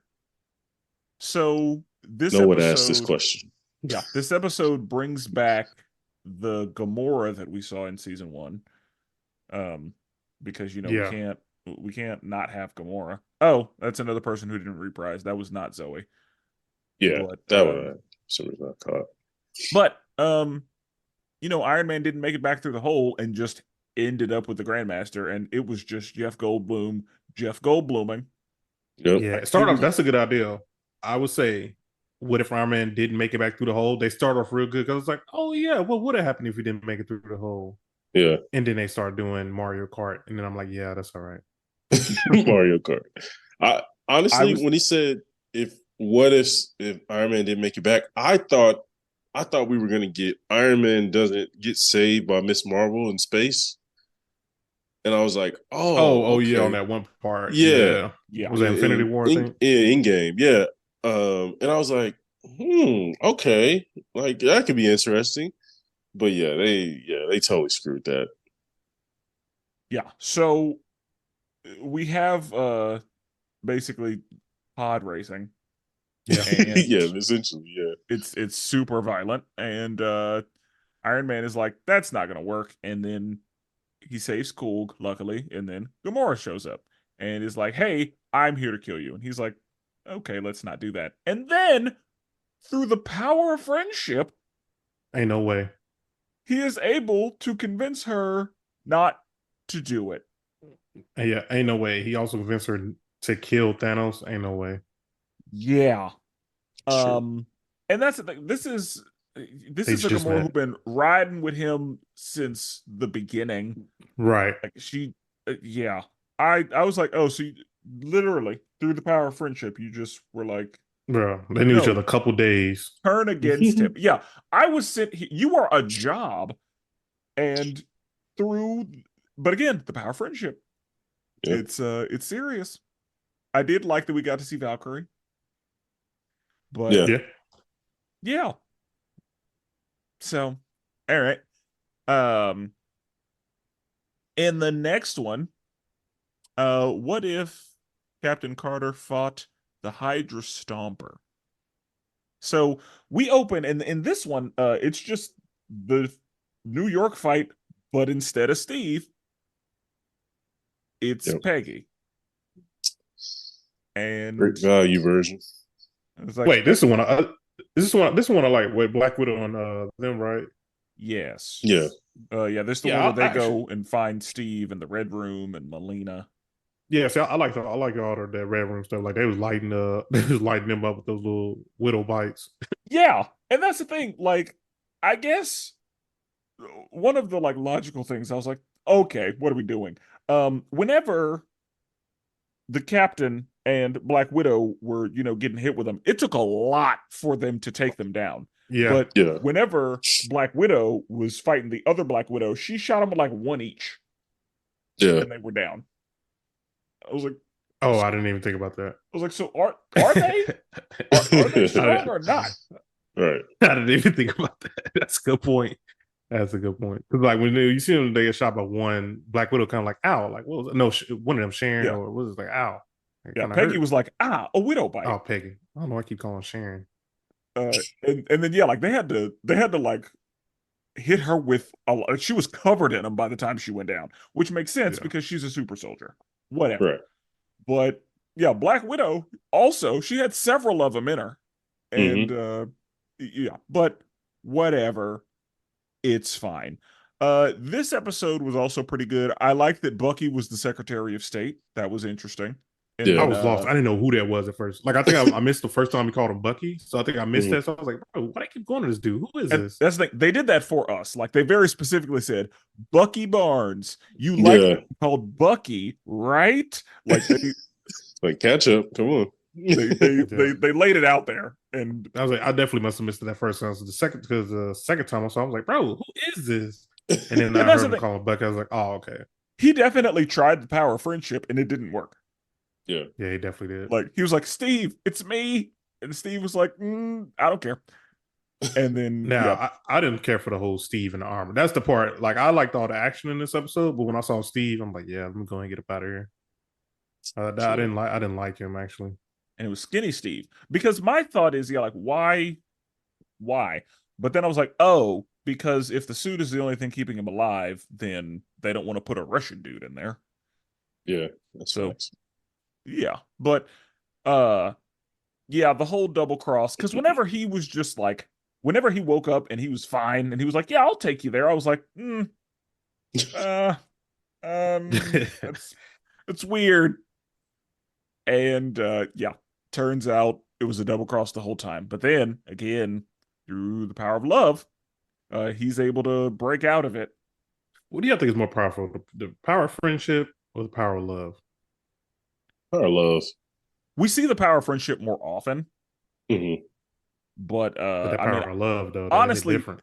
So no one asked this question. Yeah, this episode brings back the Gamora that we saw in season 1. because we Yeah. can't not have Gamora. Oh, that's another person who didn't reprise. That was not Zoe. Yeah, But that one I some reason I caught. Iron Man didn't make it back through the hole and just ended up with the Grandmaster, and it was just Jeff Goldbluming. Yep. Yeah. Like, Start it off. was That's a good idea. I would say, what if Iron Man didn't make it back through the hole? They start off real good because it's like, oh yeah, what would have happened if he didn't make it through the hole? Yeah. And then they start doing Mario Kart, and then I'm like, yeah, that's all right. Mario Kart. I I honestly, was when he said if Iron Man didn't make it back, I thought we were gonna get Iron Man doesn't get saved by Miss Marvel in space, and I was like, Oh, oh, yeah, on okay, that one part. yeah, Yeah. yeah. Was that Infinity War, I think? in game, yeah. And I was like, okay, like that could be interesting, but they totally screwed that. Yeah. So we have basically pod racing, Yeah. and Yeah, essentially, yeah, it's super violent, and Iron Man is like, that's not gonna work, and then he saves Cool, luckily, and then Gamora shows up and is like, hey, I'm here to kill you. And he's like, okay, let's not do that. And then through the power of friendship, Ain't no way. he is able to convince her not to do it. Yeah, ain't no way. He also convinced her to kill Thanos. Ain't no way. Yeah. true. And that's the thing. This They is a just Gamora who's met. been riding with him since the beginning. Right. Like yeah. I was like, oh, so literally through the power of friendship, you just were like, Bro, they knew each no, other a couple days. turn against him. Yeah, I was sitting. You are a job, and through, but again, the power of friendship. Yeah. It's serious. I did like that we got to see Valkyrie, but Yeah. Yeah. yeah. So, all right. Um, in the next one, what if Captain Carter fought the Hydra Stomper? So we open, and in this one, it's just the New York fight, but instead of Steve, it's Yep. Peggy. Great And value version. it's like, Wait, this is one. This one I like with Black Widow and them, right? yes. Yeah. Yeah, this is the Yeah, one where they I actually. go and find Steve in the Red Room and Melina. Yeah, see, I like all of that Red Room stuff. Like they was lighting they was lighting them up with those little Widow bites. Yeah, and that's the thing. Like, I guess one of the like logical things, I was like, okay, what are we doing? Whenever the Captain and Black Widow were, getting hit with them, it took a lot for them to take them down. Yeah. But Yeah. whenever Black Widow was fighting the other Black Widow, she shot them with like one each, Yeah. and they were down. I was like, Oh, so, I didn't even think about that. I was like, so are they are they strong or not? Right. I didn't even think about that. That's a good point. That's a good point. Because like when you see them, they get shot by one Black Widow, kind of like ow, like what was it? No, one of them Sharon Yeah, or was it like ow? It yeah. kind of Peggy hurt. was like, a widow bite. Oh, Peggy. I don't know. I keep calling Sharon. And then yeah, like they had to like hit her with a lot. She was covered in them by the time she went down, which makes sense Yeah. because she's a super soldier. Whatever. Right. But yeah, Black Widow also, she had several of them in her. And Mm-hmm. yeah, but whatever. It's fine. This episode was also pretty good. I like that Bucky was the Secretary of State. That was interesting. And I Yeah. then was lost. I didn't know who that was at first. Like I think I missed the first time he called him Bucky, so I think I missed Mhm. that. So I was like, bro, why do I keep going to this dude? Who is and this? that's the thing. They did that for us. Like they very specifically said, Bucky Barnes, you like Yeah. being called Bucky, right? Like they Like catch up. Come on. they they Yeah. they laid it out there. And I was like, I definitely must have missed it that first time. So the second time I saw, I was like, bro, who is this? And then and I that's heard the him thing. call him Bucky. I was like, oh, okay. He definitely tried the power of friendship and it didn't work. Yeah. Yeah, he definitely did. Like he was like, Steve, it's me. And Steve was like, I don't care. And then Now, yeah, I didn't care for the whole Steve and the armor. That's the part. Like, I liked all the action in this episode, but when I saw Steve, I'm like, yeah, let me go and get up out of here. I didn't like him actually. and it was skinny Steve. Because my thought is, yeah, like why? But then I was like, oh, because if the suit is the only thing keeping him alive, then they don't want to put a Russian dude in there. Yeah, that's So facts. yeah, but yeah, the whole double cross. Because whenever he woke up and he was fine, and he was like, "Yeah, I'll take you there," I was like, uh, it's weird. And yeah, turns out it was a double cross the whole time. But then again, through the power of love, he's able to break out of it. What do you think is more powerful, the power of friendship or the power of love? Our love. We see the power of friendship more often, Hmm. but But that I mean, power of love, though, that hit honestly, different.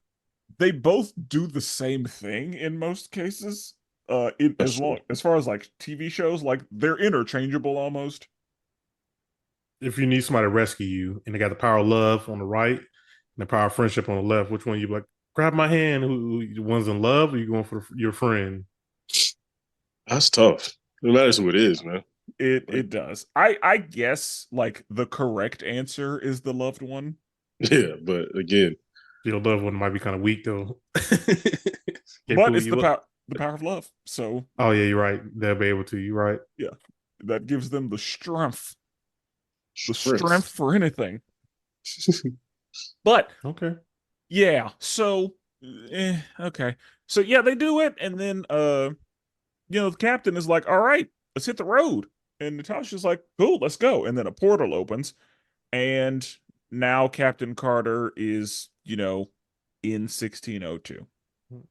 they both do the same thing in most cases. That's true. As far as like TV shows, like they're interchangeable almost. If you need somebody to rescue you, and they got the power of love on the right and the power of friendship on the left, which one you like? Grab my hand. Who one's in love, or you going for your friend? That's tough. No matter who it is, man. Like, It does. I guess like the correct answer is the loved one, yeah, but again, Your loved one might be kind of weak though. Can't but pull it's you up. the power of love. So Oh yeah, you're right. They'll be able to. You're right. yeah, that gives them the strength strength. for anything. But Okay. yeah, so okay. So yeah, they do it, and then the captain is like, "All right, let's hit the road." And Natasha's like, "Cool, let's go." And then a portal opens, and now Captain Carter is, in 1602.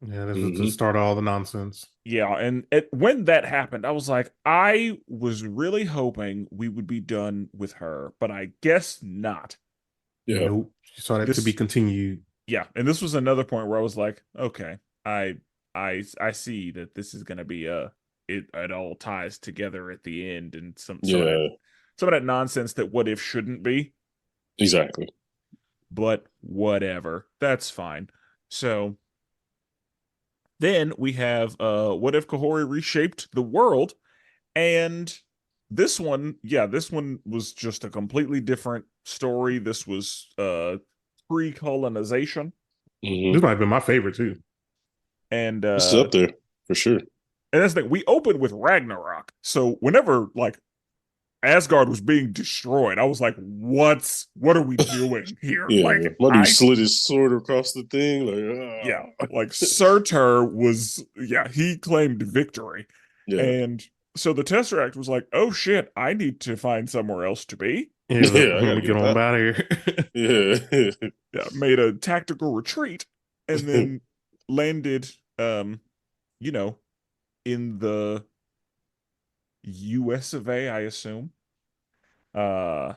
Yeah, this is to Hmm. start all the nonsense. Yeah, and when that happened, I was like, I was really hoping we would be done with her, but I guess not. Yeah, Nope. You saw that to be This continued. Yeah, and this was another point where I was like, okay, I I see that this is gonna be it all ties together at the end, and yeah, some of that nonsense that what if shouldn't be, exactly. but whatever, that's fine. So then we have what if Kahori reshaped the world, and this one was just a completely different story. This was pre-colonization, Hmm. This might have been my favorite too. and This is up there for sure. that's the thing. We opened with Ragnarok. So whenever like Asgard was being destroyed, I was like, what are we doing here? Yeah, Like my dude slid his sword across the thing. yeah, Ah. like Surtur was, yeah, he claimed victory. Yeah, And so the Tesseract was like, oh shit, I need to find somewhere else to be. Yeah, yeah, I let gotta me get get on that. out of here. Yeah, Yeah, made a tactical retreat and then landed, you know, in the US of A, I assume. Uh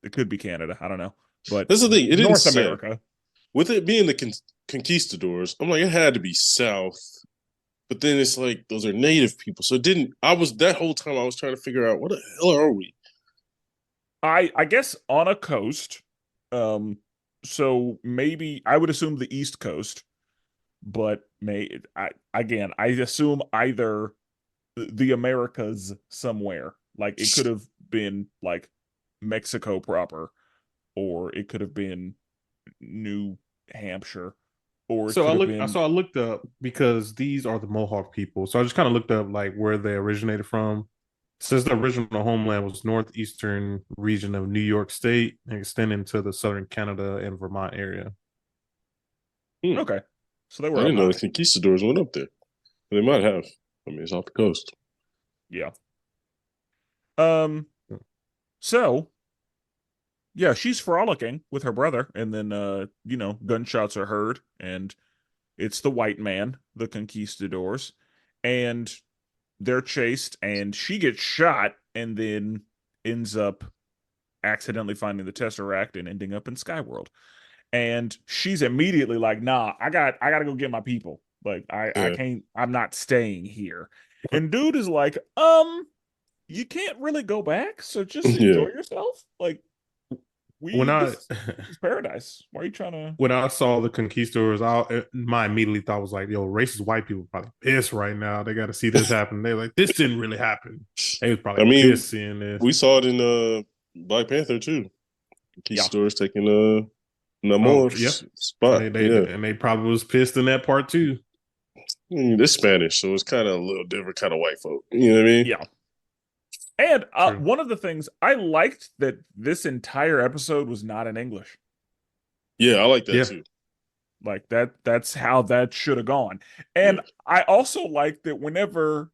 it could be Canada, I don't know. But that's the thing. It didn't North say America. with it being the conquistadors. I'm like, it had to be south, but then it's like those are native people, so it didn't. I was that whole time I was trying to figure out what the hell are we? I guess on a coast. Um so maybe I would assume the East Coast, but I assume either the Americas somewhere. Like it could have been like Mexico proper, or it could have been New Hampshire, or it So could have been I looked up because these are the Mohawk people. So I just kind of looked up like where they originated from. It says the original homeland was northeastern region of New York State and extending to the southern Canada and Vermont area. Hmm. okay. So they I were up didn't know the high. conquistadors went up there. They might have. I mean, it's off the coast. Yeah. Um so yeah, she's frolicking with her brother, and then gunshots are heard, and it's the white man, the conquistadors, and they're chased, and she gets shot, and then ends up accidentally finding the Tesseract and ending up in Skyworld. And she's immediately like, "Nah, I got to go get my people. Like, I Yeah, can't. I'm not staying here." And dude is like, you can't really go back, so just yeah. enjoy yourself. Like, When I this is paradise. Why are you trying to? when I saw the conquistadors, my immediately thought was like, "Yo, racist white people probably pissed right now. They got to see this happen." They're like, "This didn't really happen." They was I probably mean, pissed seeing this. we saw it in Black Panther too. Yeah, Conquistadors taking Oh, yeah, Namor's and spot. they Yeah, and they probably was pissed in that part too. It's Spanish, so it's kind of a little different kind of white folk. You know what I mean? Yeah. And True. one of the things I liked that this entire episode was not in English. Yeah, I like that Yeah. too. Like that's how that should have gone. Yeah. And I also like that whenever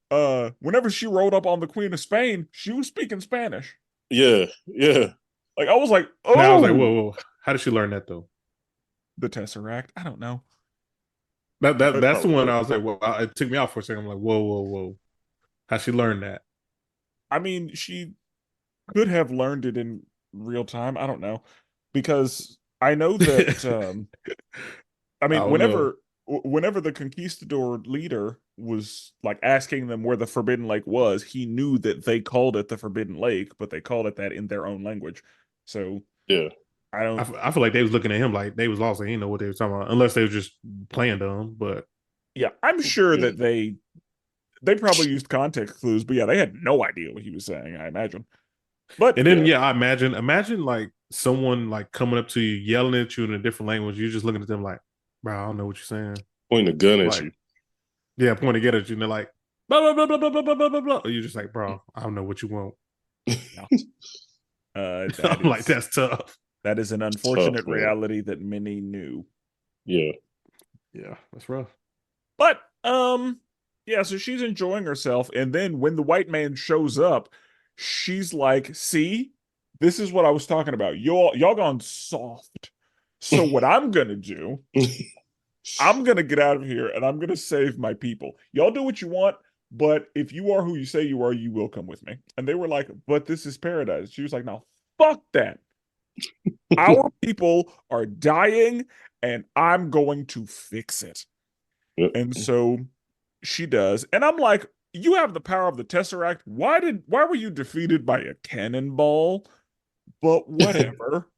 she rode up on the Queen of Spain, she was speaking Spanish. Yeah, yeah. Like I was like, And I was like, "Oh, whoa. How did she learn that though? the Tesseract." I don't know. That's the one Probably. I was like, well, it took me out for a second. I'm like, whoa. How she learned that? I mean, she could have learned it in real time. I don't know. Because I know that I I mean, don't know. whenever the conquistador leader was like asking them where the Forbidden Lake was, he knew that they called it the Forbidden Lake, but they called it that in their own language. So Yeah. I don't. I feel like they was looking at him like they was lost. They didn't know what they were talking about, unless they were just playing dumb. But Yeah, I'm sure Yeah. that they probably used context clues, but yeah, they had no idea what he was saying, I imagine. But and then Yeah. I imagine like someone like coming up to you, yelling at you in a different language. You're just looking at them like, bro, I don't know what you're saying. Pointing a gun at Like, you. yeah, pointing to get at you, and they're like, blah blah blah blah blah blah blah blah blah. You're just like, bro, I don't know what you want. yeah, that I'm like, is that's tough. that is an Tough, unfortunate man. reality that many knew. Yeah. Yeah, that's rough. But yeah, so she's enjoying herself, and then when the white man shows up, she's like, "See, this is what I was talking about. Y'all gone soft. So what I'm gonna do, I'm gonna get out of here and I'm gonna save my people. Y'all do what you want, but if you are who you say you are, you will come with me." And they were like, "But this is paradise." She was like, "No, fuck that. Our people are dying, and I'm going to fix it." Yep. And so she does. And I'm like, you have the power of the Tesseract. Why were you defeated by a cannonball? But whatever.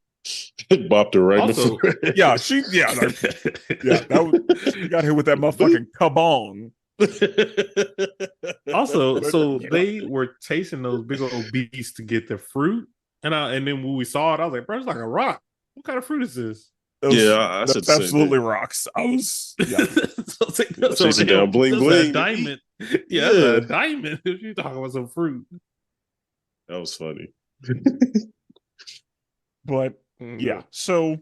Bopped her right Also, in the Yeah, she got hit with that motherfucking kabong. Also, But so yeah. they were chasing those big old beasts to get the fruit, and then when we saw it, I was like, bro, it's like a rock. What kind of fruit is this? I said That's the same absolutely thing. rocks. I was yeah. Chasing down bling that's a bling. diamond. Yeah, that's Yeah. a diamond. If you talking about some fruit, That was funny. But yeah, so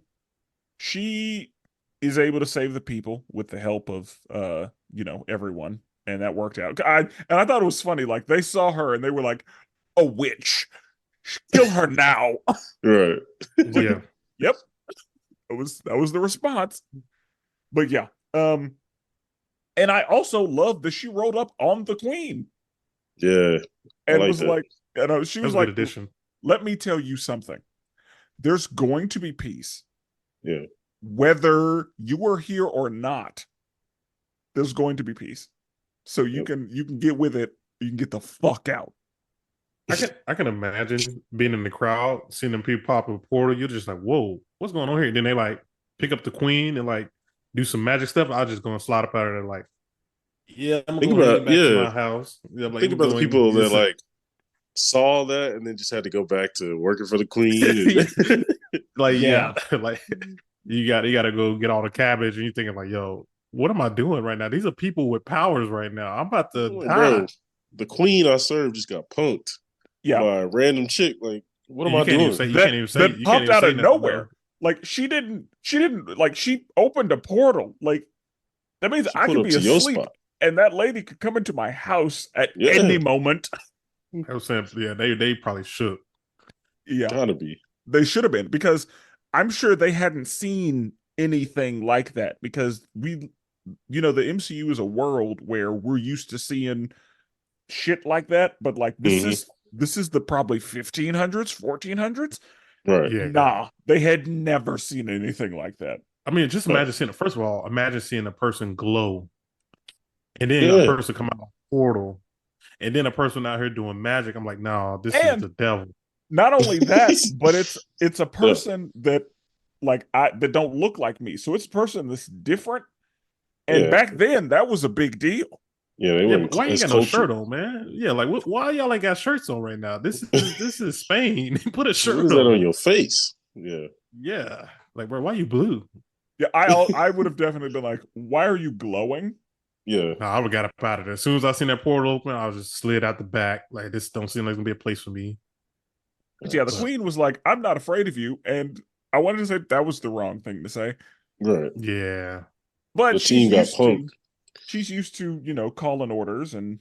she is able to save the people with the help of everyone, and that worked out. I thought it was funny, like they saw her and they were like, "A witch, kill her now." Right. Like, yeah. yep, that was the response. But yeah, and I also love that she rolled up on the queen Yeah. I and like was that. like, she That was was a good like, addition. "Let me tell you something. There's going to be peace, Yeah. whether you are here or not. There's going to be peace. So you Yep. can get with it. You can get the fuck out." I can imagine being in the crowd, seeing them people pop a portal. You're just like, whoa, what's going on here? And then they like pick up the queen and like do some magic stuff. I was just gonna slide up out of there like, yeah, I'm gonna Think go ahead and about get back to my house. Yeah, like think I'm about the going. people that like saw that and then just had to go back to working for the queen. And like Yeah. like you got to go get all the cabbage, and you're thinking like, yo, what am I doing right now? These are people with powers right now. I'm about to like, die. bro, the queen I served just got punked Yeah. by a random chick. Like, what am You I can't even doing? say That you can't popped even out say of nothing nowhere. though. Like she didn't like she opened a portal. Like that means She I pulled could up be to your asleep spot. and that lady could come into my house at Yeah. any moment. I was saying, yeah, they probably should. Yeah. Gotta be. They should have been, because I'm sure they hadn't seen anything like that, because the MCU is a world where we're used to seeing shit like that, but like Mhm. this is the probably 1500s, 1400s. Right. Yeah. Nah, they had never seen anything like that. I mean, just Right. imagine seeing it. First of all, imagine seeing a person glow, and then a Yeah. person come out of a portal, and then a person out here doing magic. I'm like, no, this is And the devil. not only that, but it's a Yeah. person that that don't look like me. So it's a person that's different. And Yeah. back then that was a big deal. Yeah, they Yeah, weren't but why you as got no cultured. shirt on, man? Yeah, like why y'all ain't got shirts on right now? This is Spain. Put a What shirt is that on on. your face? Yeah. Yeah, like bro, why you blue? Yeah, I would have definitely been like, "Why are you glowing?" Yeah. Nah, I would got up out of there. As soon as I seen that portal open, I was just slid out the back. Like, this don't seem like it's gonna be a place for me. But yeah, the But queen was like, "I'm not afraid of you," and I wanted to say that was the wrong thing to say, Right. yeah, but The team got punked. she's used to, calling orders and,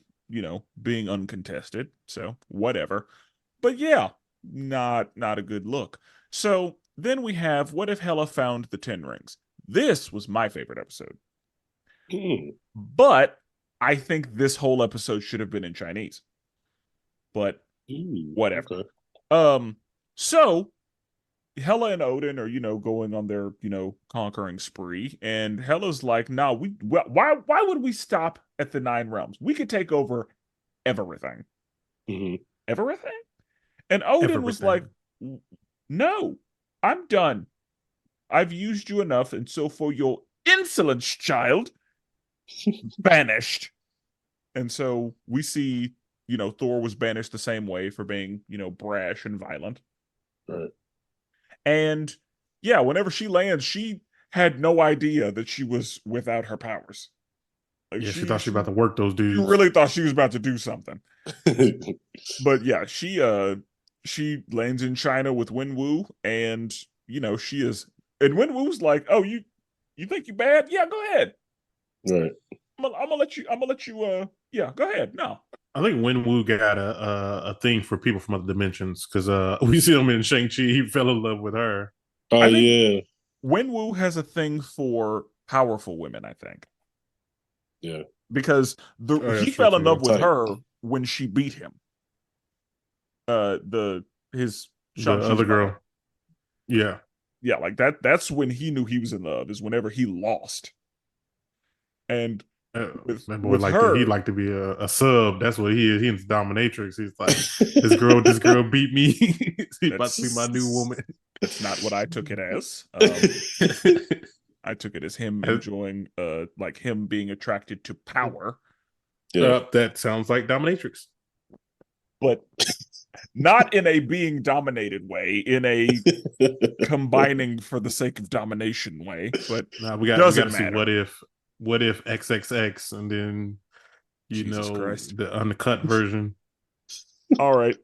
being uncontested. So whatever. But yeah, not a good look. So then we have what if Hela found the 10 rings? This was my favorite episode. But I think this whole episode should have been in Chinese. But whatever. Okay. So Hela and Odin are, going on their, conquering spree, and Hela's like, "No, why would we stop at the 9 realms? We could take over everything." Hmm. Everything? And Odin was like, everything. "No, I'm done. I've used you enough, and so for your insolence, child, banished." And so we see, Thor was banished the same way for being, brash and violent. Right. And yeah, whenever she lands, she had no idea that she was without her powers. Like Yeah, she thought she was about to work those she dudes. really thought she was about to do something. But yeah, she lands in China with Wenwu, and she is, and Wenwu's like, "Oh, you think you bad? Yeah, go ahead. Right. I'm gonna let you yeah, go ahead. No." I think Wenwu got a thing for people from other dimensions because we see him in Shang-Chi. He fell in love with her. Oh I think yeah. Wenwu has a thing for powerful women, I think. Yeah. Because Oh, he that's true fell in love too. with Tight. her when she beat him. His The Shang-Chi's other mother. girl. Yeah. Yeah, like that's when he knew he was in love, is whenever he lost. And That boy with liked to he her, liked to be a sub. That's what he is. He's dominatrix. He's like, this girl beat me. She's about to be my new woman. that's not what I took it as. I took it as him enjoying like him being attracted to power. Yeah. That sounds like dominatrix. But not in a being dominated way, in a combining for the sake of domination way. But Now we got doesn't to see matter. what if XXX and then Jesus Christ. the uncut version. All right.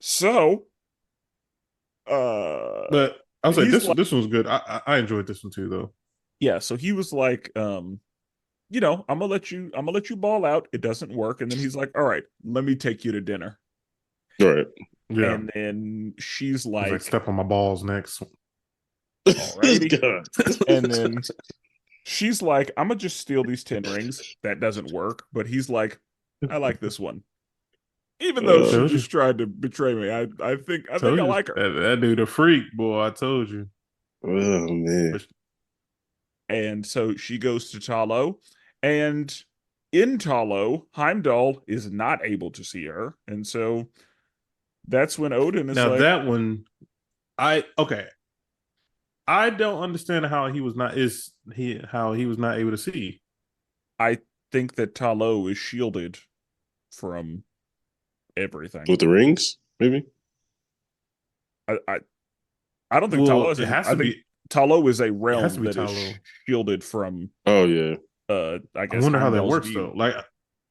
So But I'll say he's like, this one was good. I enjoyed this one too though. yeah, so he was like, I'm gonna let you ball out. It doesn't work. And then he's like, "All right, let me take you to dinner." Right. Yeah. And then she's He's like, like, step on my balls next. This "Alrighty." guy. And then she's like, "I'm gonna just steal these 10 rings." That doesn't work. But he's like, "I like this one." Even though she Told you. just tried to betray me, I think I Told you. like her. That dude a freak, boy. I told you. Oh man. And so she goes to Talo, and in Talo, Heimdall is not able to see her. And so that's when Odin is Now like, that one, okay. I don't understand how he was not able to see. "I think that Talo is shielded from everything." With the rings, maybe? I I, I don't think Well, Talo is it has I to think be. Talo is a It has to realm be that is Talo. shielded from Oh yeah. I I guess wonder how that Heimdall's works view. though.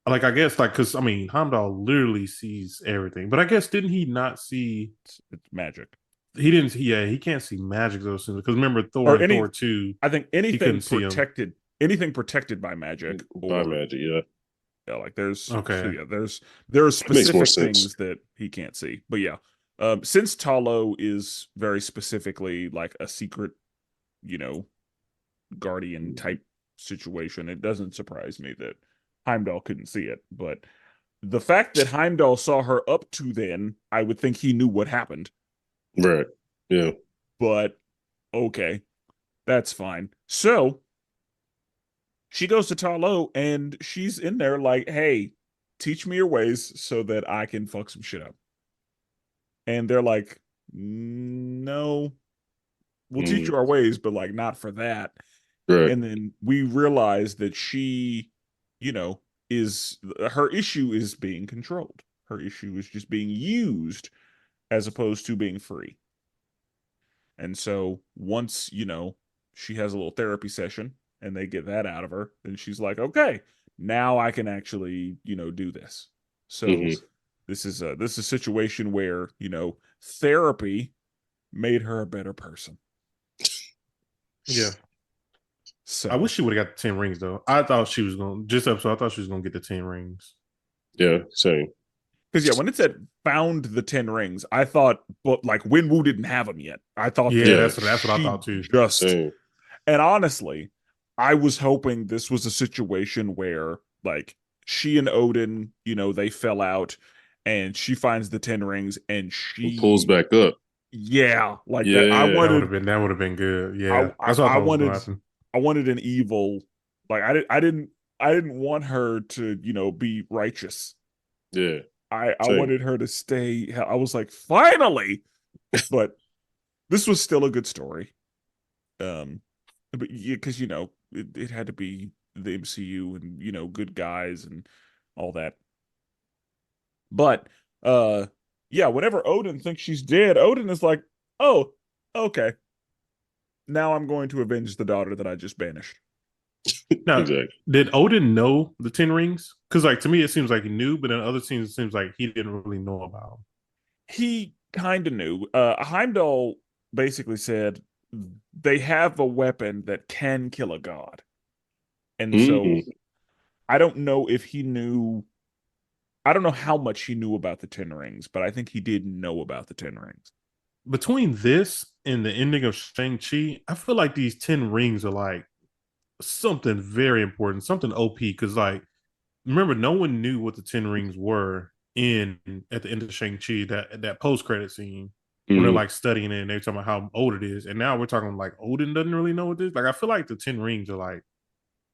Like I guess because I mean Heimdall literally sees everything, but I guess didn't he not see? It's magic. He didn't. Yeah, he can't see magic those things because remember Thor Or and Thor 2, I think he couldn't see him. anything protected by magic, By or magic, yeah. yeah, like there's Okay. yeah, there are Makes more specific sense. things that he can't see. But yeah, since Talo is very specifically like a secret, you know, guardian type situation, it doesn't surprise me that Heimdall couldn't see it. But the fact that Heimdall saw her up to then, I would think he knew what happened. Right. Yeah. But okay, that's fine. So she goes to Talo, and she's in there like, "Hey, teach me your ways so that I can fuck some shit up." And they're like, "No, we'll teach Mm. you our ways, but like not for that." Right. And then we realize that she, you know, is her issue is being controlled. Her issue is just being used as opposed to being free. And so once, she has a little therapy session, and they get that out of her, then she's like, okay, now I can actually, do this. So this is a situation where, therapy made her a better person. Yeah. So I wish she would have got the 10 rings though. I thought she was gonna I thought she was gonna get the 10 rings. Yeah, same. because when it said found the 10 rings, I thought, but like Winwoo didn't have them yet. I thought Yeah, that that's what I she thought too. just, Same. and honestly, I was hoping this was a situation where like she and Odin, they fell out and she finds the 10 rings and It pulls she, back up. yeah, like that. Yeah. That would have been good. I, Yeah. I, That's what I I thought was gonna wanted, happen. I wanted an evil, like I didn't want her to, be righteous. Yeah. I Same. wanted her to stay. I was like, finally, but this was still a good story. But yeah, because it had to be the MCU and good guys and all that. But yeah, whenever Odin thinks she's dead, Odin is like, oh, okay, now I'm going to avenge the daughter that I just banished. Now, Exactly. did Odin know the 10 rings? Because like to me, it seems like he knew, but in other scenes, it seems like he didn't really know about them. He kind of knew. Heimdall basically said they have a weapon that can kill a god. And so I don't know if he knew. I don't know how much he knew about the 10 rings, but I think he did know about the 10 rings. Between this and the ending of Shang-Chi, I feel like these 10 rings are like something very important, something OP. Because like, remember, no one knew what the 10 rings were in at the end of Shang-Chi, that post-credit scene when they're like studying it and they're talking about how old it is. And now we're talking like Odin doesn't really know what this is. Like, I feel like the 10 rings are like,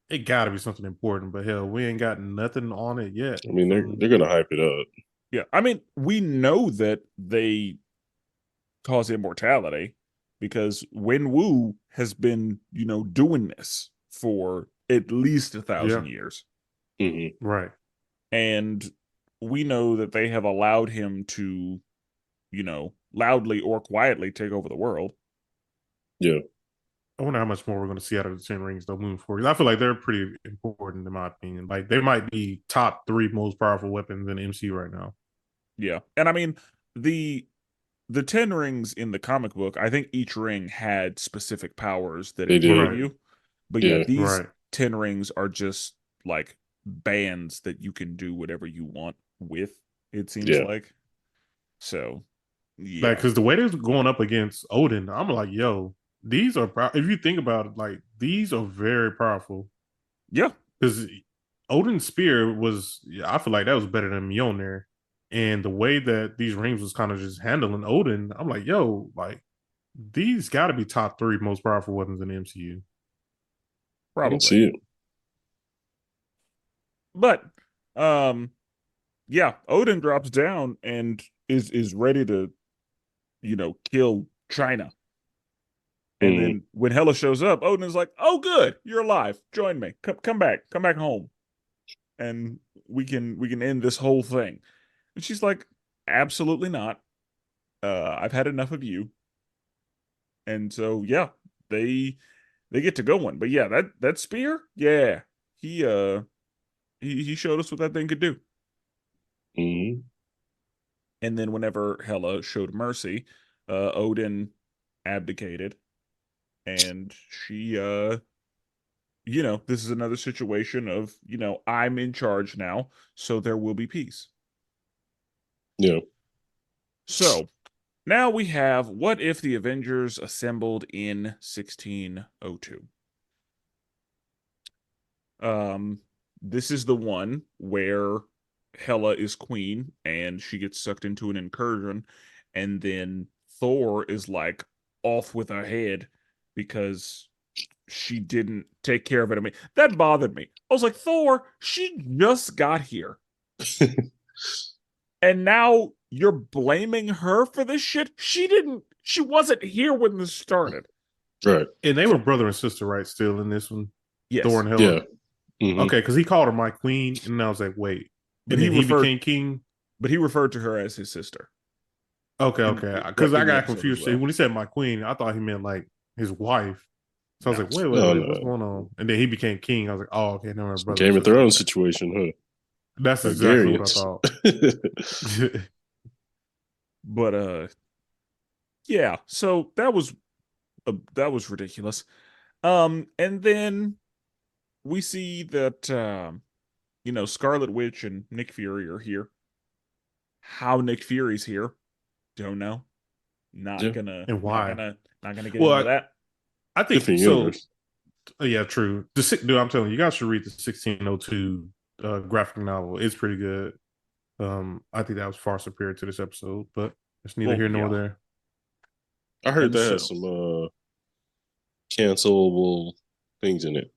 it gotta be something important, but hell, we ain't got nothing on it yet. I mean, they're gonna hype it up. Yeah, I mean, we know that they cause immortality because Wenwu has been, doing this for at least 1,000 years. Right. And we know that they have allowed him to, loudly or quietly take over the world. Yeah. I wonder how much more we're going to see out of the 10 rings though moving forward. I feel like they're pretty important in my opinion. Like they might be top 3 most powerful weapons in the MCU right now. Yeah. And I mean, the 10 rings in the comic book, I think each ring had specific powers that They it gave did. you. But yeah, these 10 rings are just like bands that you can do whatever you want with, it seems like. So, yeah. Like, because the way they're going up against Odin, I'm like, yo, these are, if you think about it, like, these are very powerful. Yeah. Because Odin's spear was, I feel like that was better than Mjolnir. And the way that these rings was kind of just handling Odin, I'm like, yo, like, these got to be top 3 most powerful weapons in the MCU. Probably. I can see it. But, yeah, Odin drops down and is ready to, kill China. And then when Hela shows up, Odin is like, "Oh, good, you're alive. Join me. Come back home, and we can end this whole thing." And she's like, "Absolutely not. I've had enough of you." And so yeah, they get to going. But yeah, that spear, yeah, he showed us what that thing could do. And then whenever Hela showed mercy, Odin abdicated, and she this is another situation of, I'm in charge now, so there will be peace. Yeah. So now we have, what if the Avengers assembled in 1602? This is the one where Hela is queen and she gets sucked into an incursion, and then Thor is like off with her head because she didn't take care of it. I mean, that bothered me. I was like, Thor, she just got here. And now you're blaming her for this shit? She wasn't here when this started. Right. And they were brother and sister, right? Still in this one? Yes. Thor and Hela? Yeah. Okay, because he called her my queen, and I was like, wait. But and he became king? But he referred to her as his sister. Okay. Because I got confused. When he said my queen, I thought he meant like his wife. So I was No. like, wait, No, what's no. going on? And then he became king. I was like, oh, okay, no, my brother and Game of sister. Thrones Okay. situation, huh? That's exactly what I Targaryens. thought. But yeah, so that was ridiculous. And then we see that Scarlet Witch and Nick Fury are here. How Nick Fury's here, don't know. Not Yeah, gonna And not why? gonna not gonna get Well, into that. I think different so. universe. Yeah, true. Dude, I'm telling you, you guys should read the 1602 graphic novel. It's pretty good. I think that was far superior to this episode, but it's neither Well, here nor yeah. there. I heard And that has so some cancelable things in it,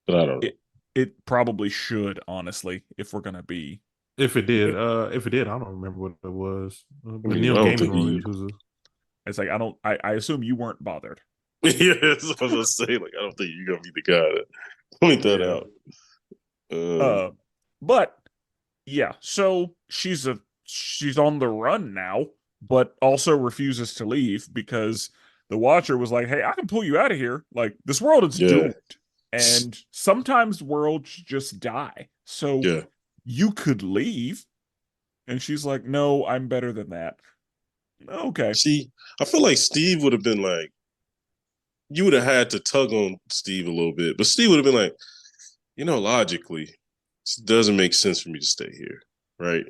but I don't know. it probably should, honestly, if we're gonna be. If it did, I don't remember what it was. I But mean, Neil I don't Gaiman think wrote he. it. Who's a It's like I assume you weren't bothered. Yes, I was gonna say, like, I don't think you're gonna be the guy to point that yeah. out. Um, Uh, but yeah, so she's on the run now, but also refuses to leave because the Watcher was like, "Hey, I can pull you out of here. Like this world is yeah, doomed, and sometimes worlds just die. So yeah. you could leave." And she's like, "No, I'm better than that." Okay. See, I feel like Steve would have been like, you would have had to tug on Steve a little bit, but Steve would have been like, logically, it doesn't make sense for me to stay here, right?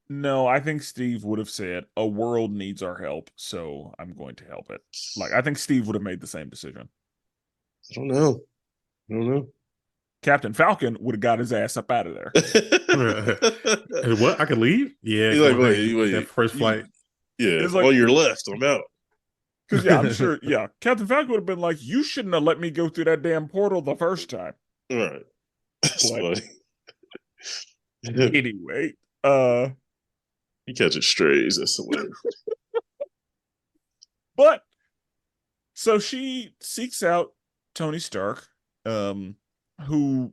No, I think Steve would have said, "A world needs our help, so I'm going to help it." Like I think Steve would have made the same decision. I don't know. I don't know. Captain Falcon would have got his ass up out of there. What? I could leave? Yeah, He's come like, on, honey. wait, That wait. first flight. Yeah, It's like, on your left, I'm out. because yeah, I'm sure, yeah, Captain Falcon would have been like, "You shouldn't have let me go through that damn portal the first time." All right. That's But funny. anyway, He catches strays. That's hilarious. but so she seeks out Tony Stark, who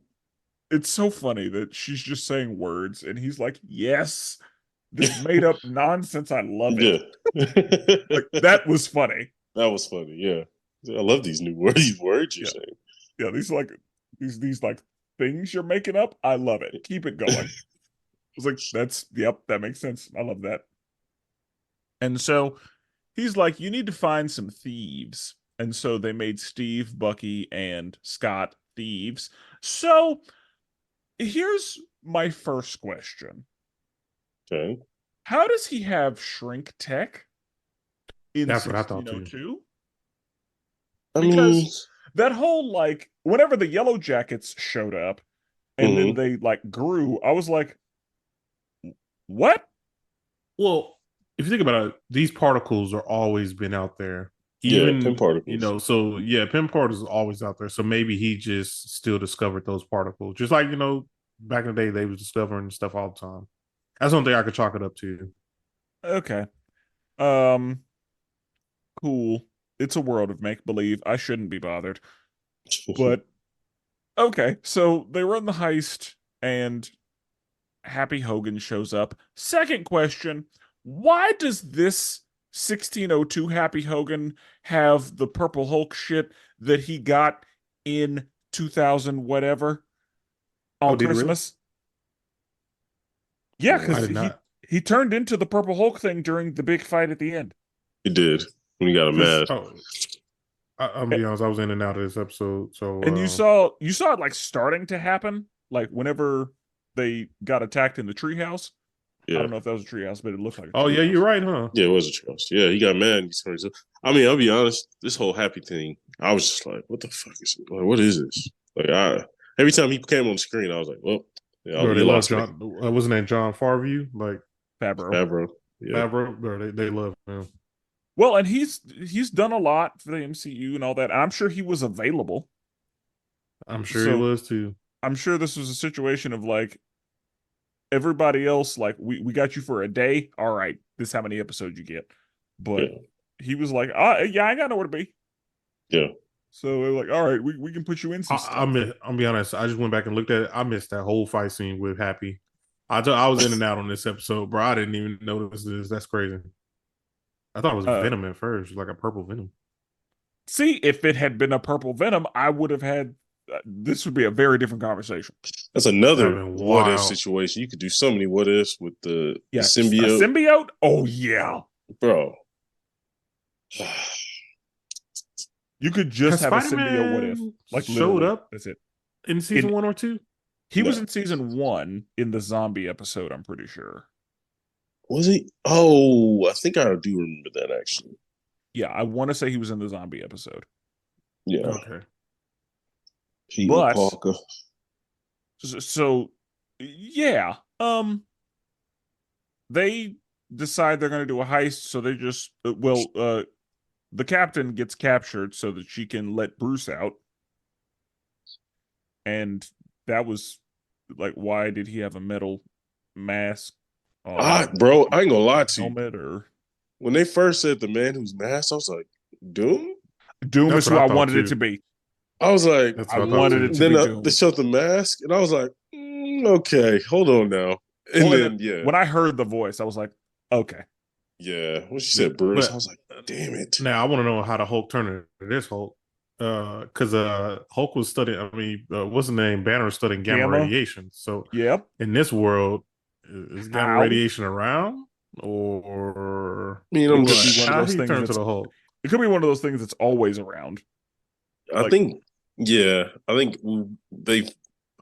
it's so funny that she's just saying words and he's like, "Yes, this made up nonsense. I love Yeah. it." Like that was funny. That was funny. Yeah. I love these new words. These words you're Yeah, saying. yeah. These like these like things you're making up. I love it. Keep it going. I was like, yep, that makes sense. I love that. And so he's like, "You need to find some thieves." And so they made Steve, Bucky, and Scott thieves. So here's my first question. Okay. How does he have shrink tech in That's what I thought too. 1602? I mean, Because that whole like whenever the Yellow Jackets showed up and then mhm. they like grew, I was like, "What?" Well, if you think about it, these particles are always been out there. Yeah, pin Even, particles. so yeah, pin particles are always out there. So maybe he just still discovered those particles. Just like, back in the day they was discovering stuff all the time. That's one thing I could chalk it up to. Okay. Um, cool. It's a world of make believe. I shouldn't be bothered. But okay, so they run the heist and Happy Hogan shows up. Second question, why does this 1602 Happy Hogan have the Purple Hulk shit that he got in 2000 whatever Oh, on did he really? Christmas? Yeah, I cuz did not. he turned into the Purple Hulk thing during the big fight at the end. He did when he got him Cuz mad. I'm gonna be honest, I was in and out of this episode. and So you saw it like starting to happen like whenever they got attacked in the treehouse. I Yeah. don't know if that was a treehouse, but it looked like a oh yeah, treehouse. you're right, huh? Yeah, it was a trust. Yeah, he got mad and he turned his. I mean, I'll be honest, this whole happy thing, I was just like, what the fuck is it? Like, what is this? Like every time he came on the screen, I was like, well, yeah, Bro, they you love lost me. John. Wasn't that John Farview? Like Fabro. Favreau. Yeah. Favreau? Bro, they love him. Well, and he's done a lot for the MCU and all that. I'm sure he was available. I'm sure he So was too. I'm sure this was a situation of like everybody else, like we got you for a day. All right, this is how many episodes you get. But Yeah. he was like, yeah, I ain't got nowhere to be. Yeah. So they're like, all right, we can put you in some stuff. I'll be honest. I just went back and looked at it. I missed that whole fight scene with Happy. I was in and out on this episode, bro. I didn't even notice this. That's crazy. I thought it was Uh, Venom at first, like a purple Venom. See, if it had been a purple Venom, I would have had this would be a very different conversation. That's That'd another been what if wild. situation. You could do so many what ifs with the Yeah, a symbiote, symbiote. Oh yeah, bro. you could just Has have a symbiote. What if? Spider-Man Like showed literally, up that's it. in season In 1 or 2? he was No, in season 1 in the zombie episode. I'm pretty sure. was he? Oh, I think I do remember that actually. Yeah, I want to say he was in the zombie episode. Yeah, Okay. Peter But Parker. so yeah, they decide they're going to do a heist, so they just the captain gets captured so that she can let Bruce out. And that was like, why did he have a metal mask on Bro, I ain't gonna lie to you. helmet? Or When they first said the man who's masked, I was like, Doom? Doom That's is what who I I thought wanted it too. to be. I was like, That's I what I thought wanted too. it to then be they Doom. showed the mask, and I was like, okay, hold on now. And Well, and then, yeah, when I heard the voice, I was like, okay. yeah. When she said Bruce, I But was like, damn it. now I want to know how the Hulk turned into this Hulk. Because Hulk was studying. I mean, what's the name? Banner was studying gamma Gamma. radiation. So Yep. in this world, is gamma How? radiation around, or I mean, It I'm could be what? one of How those he things turned to that's. the Hulk? It could be one of those things that's always around. I Like, think, yeah, I think they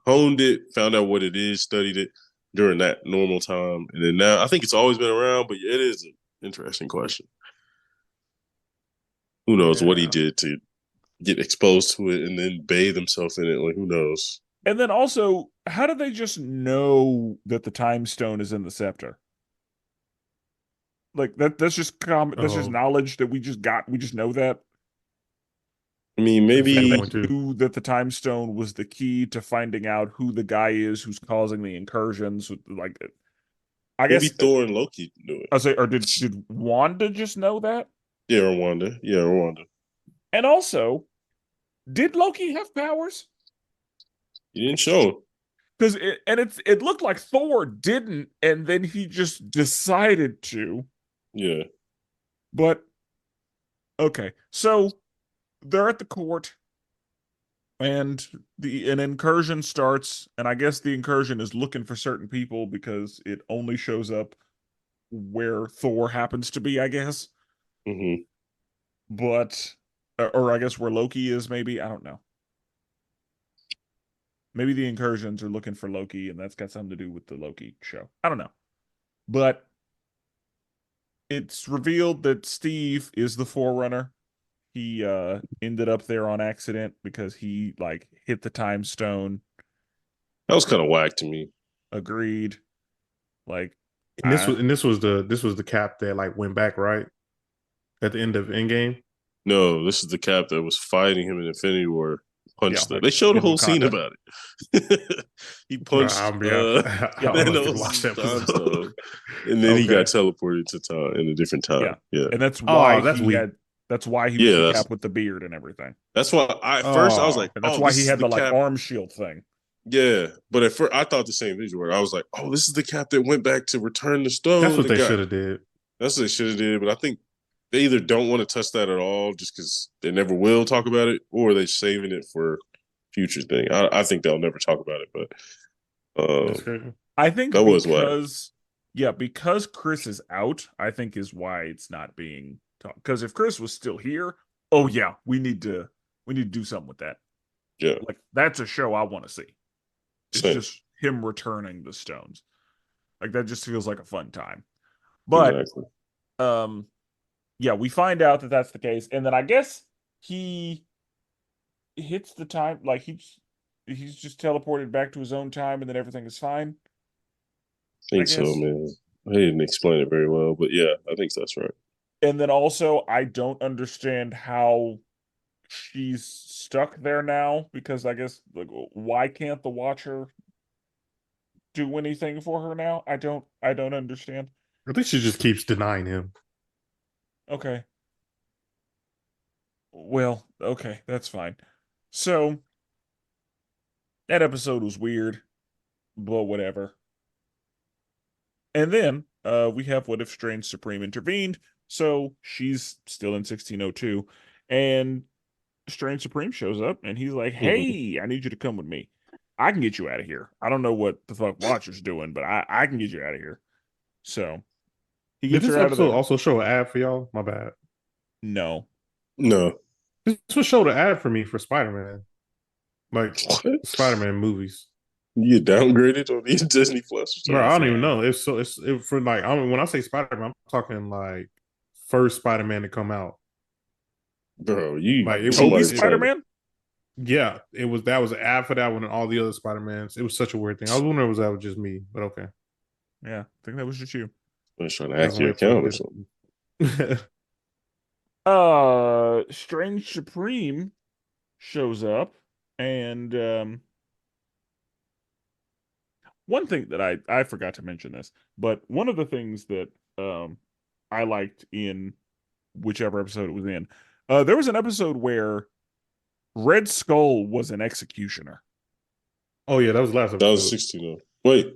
honed it, found out what it is, studied it during that normal time, and then now I think it's always been around. But it is an interesting question. Who knows what he Yeah. did to get exposed to it and then bathe himself in it? Like, who knows? and then also, how do they just know that the time stone is in the scepter? Like that's just that's just Oh, knowledge that we just got. We just know that. I mean, that's a Like good they maybe point too. knew that the time stone was the key to finding out who the guy is who's causing the incursions. Like, I maybe guess Thor and Loki knew it. I say, or did Wanda just know that? Yeah, Rwanda. Yeah, Rwanda. And also, did Loki have powers? You didn't show. Because it looked like Thor didn't, and then he just decided to. Yeah. But okay, so they're at the court, and an incursion starts, and I guess the incursion is looking for certain people because it only shows up where Thor happens to be, I guess. Hmm. But or I guess where Loki is, maybe, I don't know. Maybe the incursions are looking for Loki, and that's got something to do with the Loki show. I don't know. But it's revealed that Steve is the Forerunner. He ended up there on accident because he like hit the time stone. That was kind of whack to me. Agreed. Like, And this was the cap that like went back right at the end of Endgame. No, this is the Cap that was fighting him in Infinity War. yeah, Punched that. like They showed a in whole scene Wakanda. about it. He punched I'll be honest. I Yeah, honestly watched Thanos' that time episode. stone, and then he got Okay. teleported to time in a different yeah, time. Yeah, and that's why Oh, that's he weak. had. That's why he was yeah. the That's Cap with the beard and everything, that's why I first I was like, Oh, and that's oh, why this he is had the the like Cap. arm shield thing. Yeah, but at first I thought the same visual. I was like, oh, this is the Cap that went back to return the that's stone. what The they guy. should have did. That's what they should have did. But I think they either don't want to touch that at all, just because they never will talk about it, or they're saving it for future thing. I think they'll never talk about it, but That's crazy. I think that was why. because Chris is out, I think is why it's not being talked. Because if Chris was still here, oh yeah, we need to do something with that. Yeah, Like that's a show I want to see. It's same. just him returning the stones. Like that just feels like a fun time. But Exactly. um yeah, we find out that that's the case, and then I guess he hits the time like he's just teleported back to his own time, and then everything is fine. I I think so, guess. man. I didn't explain it very well, but yeah, I think that's right. And then also, I don't understand how she's stuck there now because I guess like why can't the Watcher do anything for her now? I don't understand. I think she just keeps denying him. Okay. Well, okay, that's fine. So that episode was weird, but whatever. And then we have What If Strange Supreme intervened, so she's still in 1602. And Strange Supreme shows up and he's like, Mhm. "Hey, I need you to come with me. I can get you out of here. I don't know what the fuck Watcher's doing, but I can get you out of here." So he Did gets this her out of episode there. also show an ad for y'all? My bad. No, No. This was showed an ad for me for Spider-Man, like What? Spider-Man movies. You get downgraded on these Disney Plus or Bro, something? I don't even man. know. For like when I say Spider-Man, I'm talking like first Spider-Man to come out. Bro, you Like Toby somebody Spider trying to. Man. yeah, it was that was an ad for that one and all the other Spider-Mans. It was such a weird thing. I was wondering if that was just me, but okay. Yeah, I think that was just you. Somebody's trying to I hack was your waiting for account or it something. to Strange Supreme shows up, and one thing that I forgot to mention this, but one of the things that um I liked in whichever episode it was in, there was an episode where Red Skull was an executioner. Oh yeah, that was last That was episode. 16. Wait,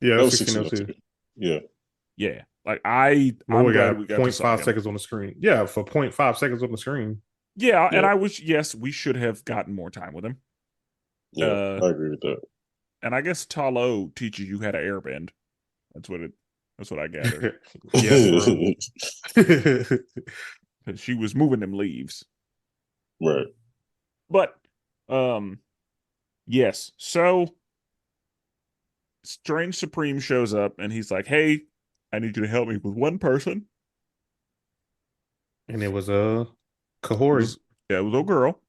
Yeah, that that's was 1602. 1602. Yeah. Yeah, like My I'm boy glad got we zero got to point saw 0.5 him. seconds on the screen. Yeah, for 0.5 seconds on the screen. Yeah, and Yeah. I wish yes we should have gotten more time with him. Yeah. Uh, I agree with that. and I guess Talo teaches you how to airbend. That's what it. That's what I gathered. Yes, bro. Because she was moving them leaves. Right. But, yes. So Strange Supreme shows up and he's like, "Hey, I need you to help me with one person." And it was It Kahori. was yeah, it was a little girl.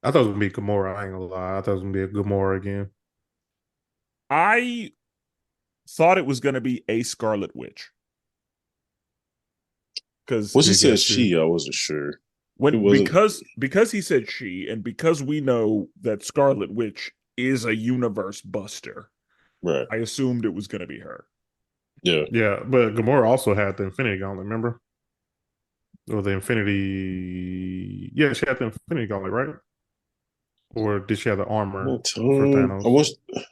I thought it was gonna be Gamora. I ain't gonna lie. I thought it was gonna be a Gamora again. I thought it was going to be a Scarlet Witch because Once he Good said guess too. she, I wasn't sure. It when wasn't. because he said she and because we know that Scarlet Witch is a universe buster, Right. I assumed it was going to be her. Yeah. Yeah, but Gamora also had the Infinity Gauntlet, remember? Or the Infinity. Yeah, she had the Infinity Gauntlet, right? Or did she have the armor What, for I Thanos?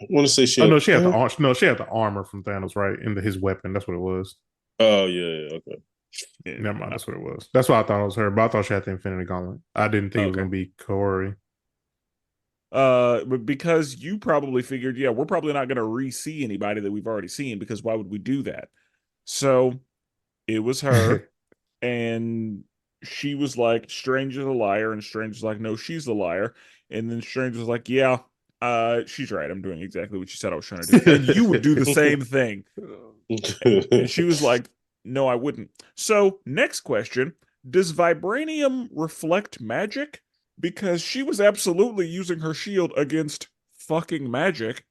want to say she Oh had. no, she had the no, she had the armor from Thanos, right? Into his weapon. That's what it was. Oh yeah, okay. Never mind, that's what it was. That's why I thought it was her, but I thought she had the Infinity Gauntlet. I didn't think it was Okay. gonna be Kahori. But because you probably figured, yeah, we're probably not going to re-see anybody that we've already seen because why would we do that? So it was her, and she was like, Strange is a liar, and Strange was like, no, she's the liar. And then Strange was like, yeah, she's right. I'm doing exactly what she said I was trying to do. And you would do the same thing. And she was like, no, I wouldn't. So, next question, does vibranium reflect magic? Because she was absolutely using her shield against fucking magic.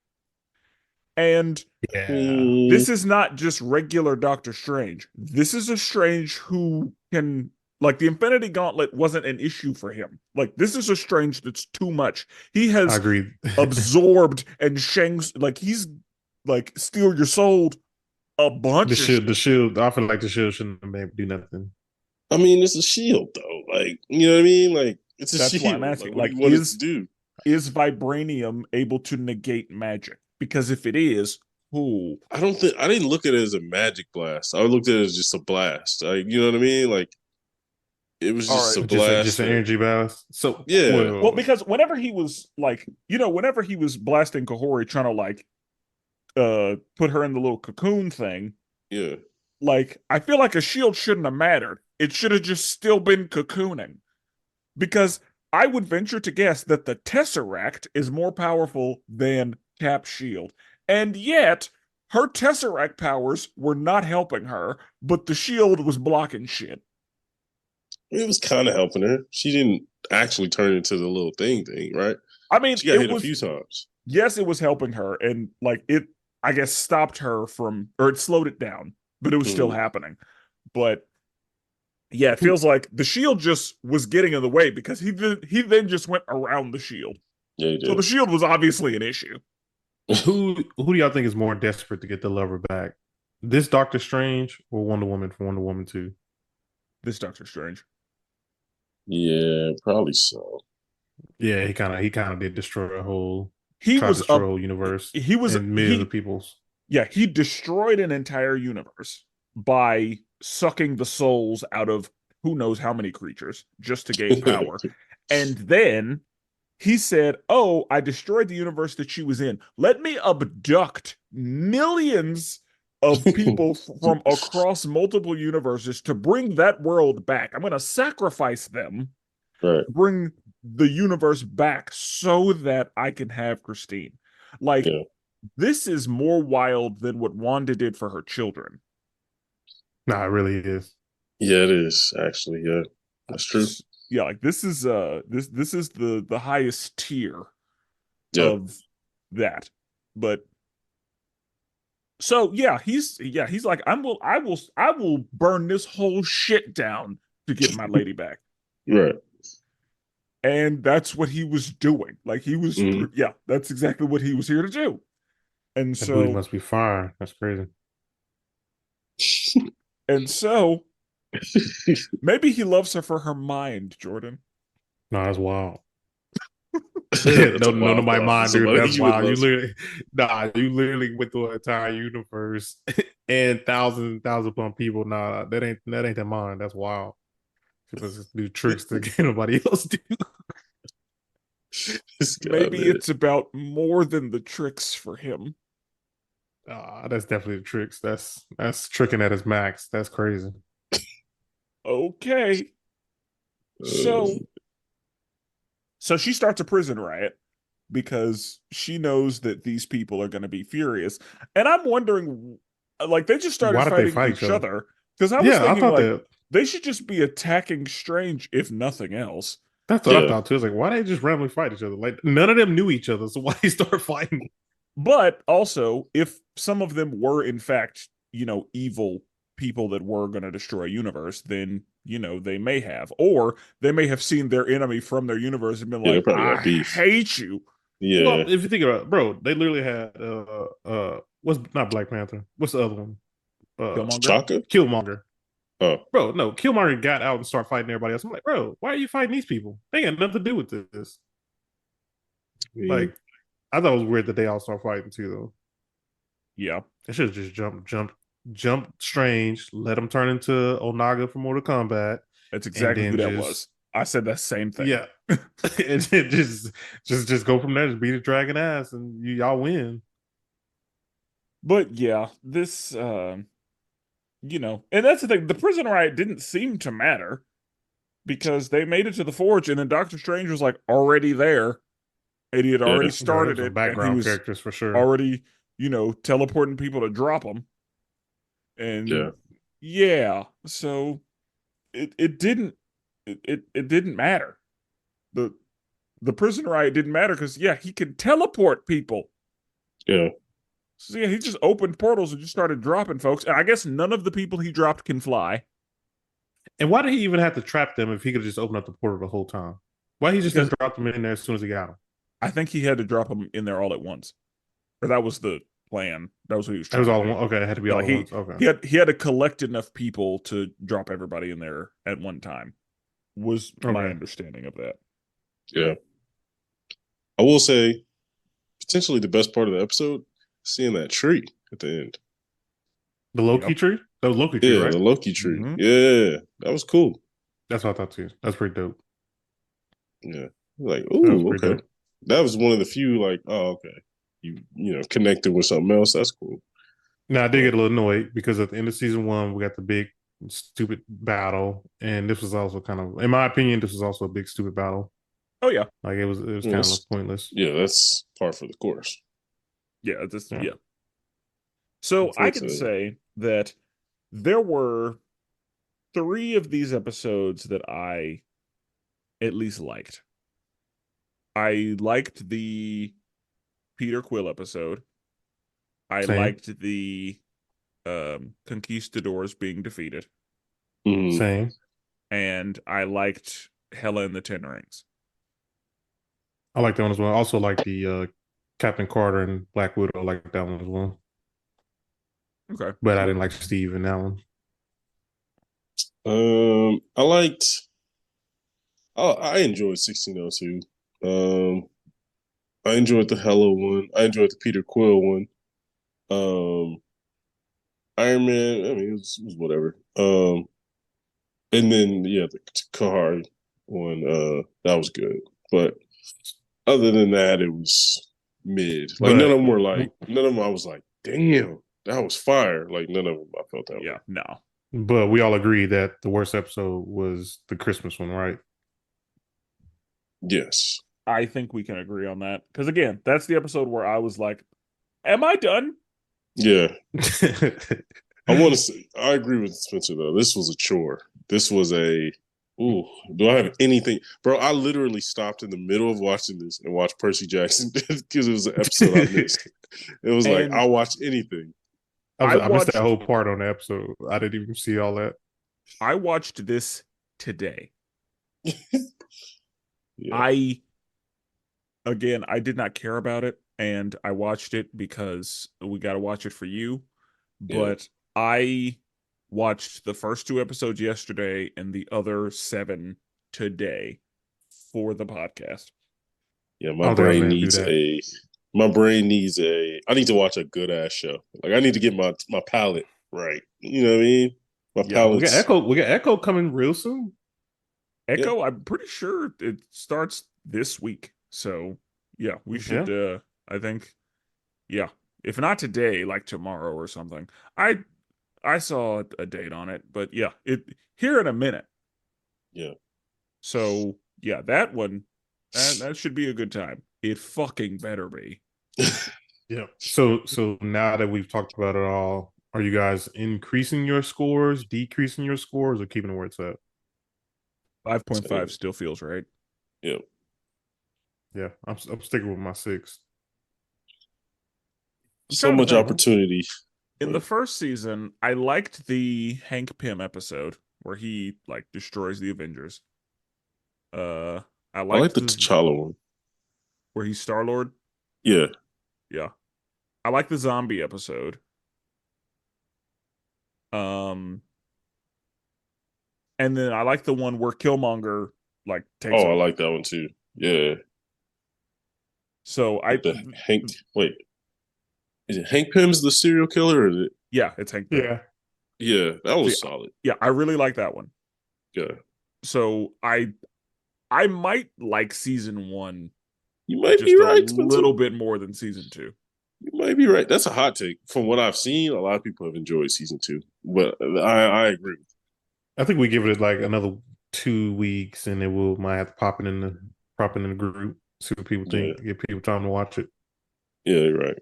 And Yeah. this is not just regular Doctor Strange. This is a Strange who can, like, the Infinity Gauntlet wasn't an issue for him. Like, this is a Strange that's too much. He I has agree. absorbed and Shang's, like, he's like, steal your soul a bunch of The shield. I feel like the shield shouldn't have been able to do nothing. I mean, it's a shield though. Like, you know what I mean? Like, it's a That's why I'm shield. Like, asking. what do Like, you want it to do? is vibranium able to negate magic? Because if it is, who? I didn't look at it as a magic blast. I looked at it as just a blast. Like, you know what I mean? Like, it was All just right. a Just blast. an energy balance. So Yeah. Well, because whenever he was like, whenever he was blasting Kahori, trying to like, put her in the little cocoon thing, Yeah. like I feel like a shield shouldn't have mattered. It should have just still been cocooning, because I would venture to guess that the Tesseract is more powerful than Cap's shield, and yet her Tesseract powers were not helping her, but the shield was blocking shit. It was kind of helping her. She didn't actually turn into the little thing, right? I mean, She got hit a few times. yes, it was helping her, and like it, I guess, stopped her from, or it slowed it down, but it was still Mm. happening. But yeah, it feels like the shield just was getting in the way because he then just went around the shield. Yeah, he So the did. shield was obviously an issue. who do y'all think is more desperate to get the lover back? This Doctor Strange or Wonder Woman from Wonder Woman 2? This Doctor Strange. Yeah, probably so. Yeah, he kind of did destroy a whole He tried to was destroy a up. whole universe He was and millions of people's. yeah, he destroyed an entire universe by sucking the souls out of who knows how many creatures just to gain power. And then he said, "Oh, I destroyed the universe that she was in. Let me abduct millions of people from across multiple universes to bring that world back. I'm going to sacrifice them, Right. bring the universe back so that I can have Christine." Like, Yeah. this is more wild than what Wanda did for her children. Nah, it really is. Yeah, it is actually. Yeah, that's true. Yeah, like this is the highest tier Yeah. of that. But so yeah, he's like, I will burn this whole shit down to get my lady back. Right. And that's what he was doing. Like he was Mhm. yeah, that's exactly what he was here to do. And That booty so must be fire. That's crazy. and so maybe he loves her for her mind, Jordan. No, that's wild. That's No, a no, wild nobody thought for mind, dude. somebody That's you would wild. love. You literally went through an entire universe and thousands and thousands upon people. Nah, that ain't that mind. That's wild. People just do tricks that can't nobody else do. This guy, Maybe man. it's about more than the tricks for him. That's definitely the tricks. That's tricking at his max. That's crazy. Okay. So Uh, so she starts a prison riot because she knows that these people are going to be furious. And I'm wondering, like, they just started Why did they fighting fight each each other? other. Because I was Yeah, I thinking, thought like, that. they should just be attacking Strange, if nothing else. That's what I yeah, thought too. I was like, why they just randomly fight each other? Like none of them knew each other, so why they start fighting? But also, if some of them were, in fact, evil people that were going to destroy a universe, then, they may have. Or they may have seen their enemy from their universe and been yeah. They like, probably I got beef. hate you. Yeah, Well, if you think about it, bro, they literally had what's not Black Panther? What's the other one? Killmonger? Chaka. Killmonger. Oh, Bro, no, Killmonger got out and started fighting everybody else. I'm like, bro, why are you fighting these people? They got nothing to do with this. yeah, Like, I thought it was weird that they all start fighting too, though. Yeah. They should have just jumped Strange, let him turn into Onaga from Mortal Kombat, That's and exactly who then that just was. I said that same thing. yeah, and then just go from there, just beat the dragon ass, and y'all win. But yeah, this and that's the thing. The prison riot didn't seem to matter because they made it to the forge, and then Doctor Strange was like already there, and he had yeah, already Bro, there's started some it, and he background was characters for sure. already, teleporting people to drop them. yeah, And yeah, so it didn't it didn't matter. The the prison riot didn't matter because yeah, he could teleport people. yeah. So yeah, he just opened portals and just started dropping folks. And I guess none of the people he dropped can fly And why did he even have to trap them if he could just open up the portal the whole time? Why he just because didn't drop them in there as soon as he got them? I think he had to drop them in there all at once, or that was the plan. That was what he was It was trying to all do. okay. It had to be Yeah, all like at once. Okay, he had to collect enough people to drop everybody in there at one time. Was my okay. understanding of that. Yeah. I will say, potentially the best part of the episode, seeing that tree at the end. The Loki Yep. tree. That was Loki tree, Yeah, right? the Loki tree. Mhm. Yeah, that was cool. That's what I thought too. That's pretty dope. Yeah, like, That was ooh, pretty okay. dope. That was one of the few, like, oh, okay. You connected with something else. That's cool. Now I did But get a little annoyed because at the end of season one, we got the big stupid battle, and this was also kind of, in my opinion, this was also a big stupid battle. Oh yeah, Like it was kind of that's pointless. yeah, that's par for the course. yeah. Just Yeah. yeah. So I can Unfortunately, say that there were three of these episodes that I at least liked. I liked the Peter Quill episode. I Same, liked the conquistadors being defeated, mhm. same. and I liked Hela and the Ten Rings. I like that one as well. I also like the Captain Carter and Black Widow. I like that one as well. Okay, But I cool. didn't like Steve in that one. I liked. I enjoyed 1602. I enjoyed the Hello one. I enjoyed the Peter Quill one. Um, Iron Man. I mean, it was whatever. And then yeah, the Kahari. that was good. But other than that, it was mid. Like But none of them were like none of them. I was like, damn, that was fire. Like none of them. I felt that way. Yeah, no. but we all agree that the worst episode was the Christmas one, right? Yes. I think we can agree on that. Because again, that's the episode where I was like, am I done? Yeah. I want to say I agree with Spencer though. This was a chore. This was a ooh. Do I have anything, bro? I literally stopped in the middle of watching this and watched Percy Jackson because it was an episode I missed. It was like And I'll watch anything. I missed that watched whole part on the episode. I didn't even see all that. I watched this today. Yeah. I did not care about it, and I watched it because we got to watch it for you. Yeah. But I watched the first 2 episodes yesterday and the other 7 today for the podcast. Yeah, I don't think I was gonna do that. I need to watch a good ass show. Like I need to get my palate right. You know what I mean? My Yeah, We got palate's Echo. We got Echo coming real soon. Echo, I'm pretty sure it starts this week. So, yeah, we should I think yeah, if not today, like tomorrow or something. I saw a date on it, but yeah, it here in a minute. yeah. So, yeah, that one that should be a good time. It fucking better be. Yeah. So now that we've talked about it all, are you guys increasing your scores, decreasing your scores, or keeping it where it's at? 5.5 still feels right. Yeah. Yeah, I'm sticking with my 6. So much think. opportunity. In the first season, I liked the Hank Pym episode where he like destroys the Avengers. I I like liked the T'Challa one. where he's Star-Lord. Yeah. Yeah. I like the zombie episode. And then I like the one where Killmonger like takes Oh, I over. like that one too. Yeah. So Wait. Is it Hank Pym's the serial killer or is it yeah, it's Hank Pym. Yeah. Yeah, that was solid. Yeah, I really like that one. Yeah. So I might like season 1 You might just be right, a Spencer. little bit more than season 2. You might be right. That's a hot take. From what I've seen, a lot of people have enjoyed season 2. But I agree. I think we give it like another 2 weeks, and then we'll might have to pop it in the group, see what people think, give people time to watch it. Yeah, you're right.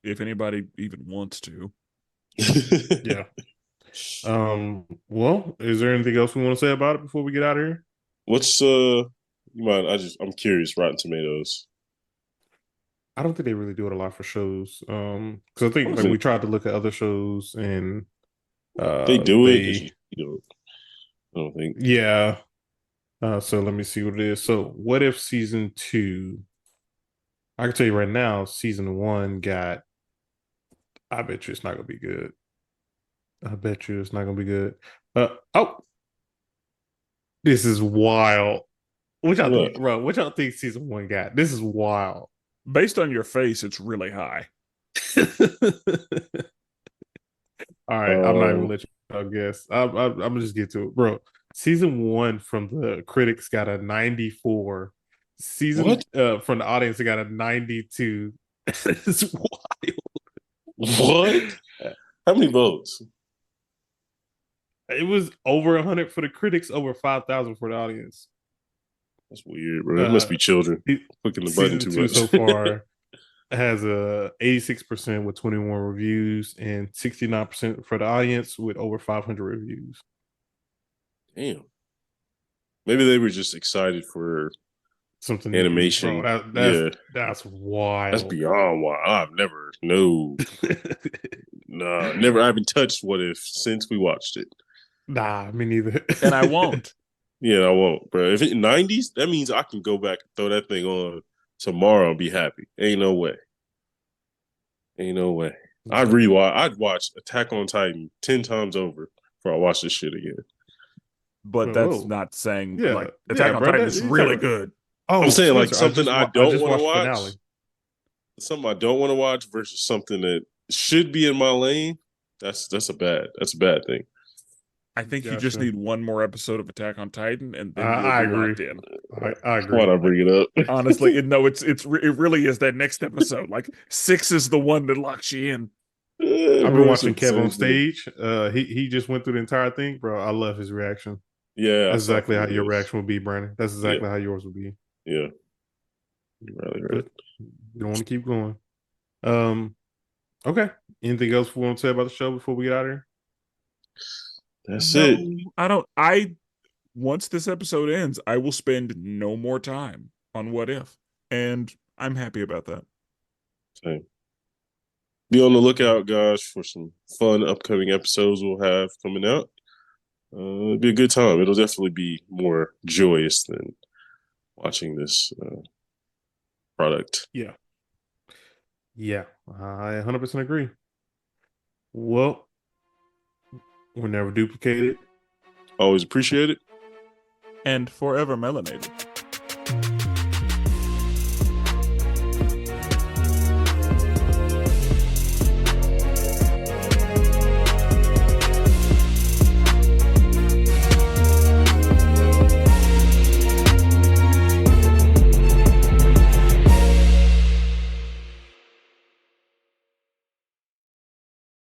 If anybody even wants to. Yeah. Well, is there anything else we want to say about it before we get out of here? What's I'm curious, Rotten Tomatoes. I don't think they really do it a lot for shows. Because I think like we tried to look at other shows and they do it. I don't think. Yeah. So let me see what it is. So what if season 2? I can tell you right now, season 1 got. I bet you it's not gonna be good. I bet you it's not gonna be good. Oh, this is wild. What y'all think, bro? What y'all think season 1 got? This is wild. Based on your face, it's really high. All right, I'm not even gonna let you guess. I'm gonna just get to it, bro. Season 1 from the critics got a 94. Season from the audience, it got a 92. It's wild. What? How many votes? It was over 100 for the critics, over 5,000 for the audience. That's weird, bro. It must be children clicking the button too much. So far has a 86% with 21 reviews and 69% for the audience with over 500 reviews. Damn. Maybe they were just excited for something animation. Bro, that's wild. That's beyond wild. I've never never. I haven't touched What If since we watched it. Nah, me neither. And I won't. Yeah, I won't, bro. If it's 90s, that means I can go back and throw that thing on tomorrow and be happy. Ain't no way. I'd watch Attack on Titan 10 times over before I watch this shit again. But that's not saying like Attack on Titan is really good. Oh, I'm saying like something I don't want to watch. Finale. Something I don't want to watch versus something that should be in my lane. That's a bad thing. I think you just Gotcha. need one more episode of Attack on Titan, and then you'll I be agree. locked in. I agree. Why not bring it up? Honestly, it really is that next episode. Like 6 is the one that locks you in. I've Bro, been it's watching Kev on episode, man. stage. He just went through the entire thing, bro. I love his reaction. Yeah, I That's saw exactly how your videos. reaction would be, Brandon. That's exactly how yours would be. Yeah, you're right. But you don't want to keep going. Okay. Anything else we want to say about the show before we get out of here? That's No, it. I don't. Once this episode ends, I will spend no more time on What If, and I'm happy about that. Same. Be on the lookout, guys, for some fun upcoming episodes we'll have coming out. It'll be a good time. It'll definitely be more joyous than watching this product. Yeah. Yeah. I 100% agree. Well, we're never duplicated. Always appreciate it. And forever melanated.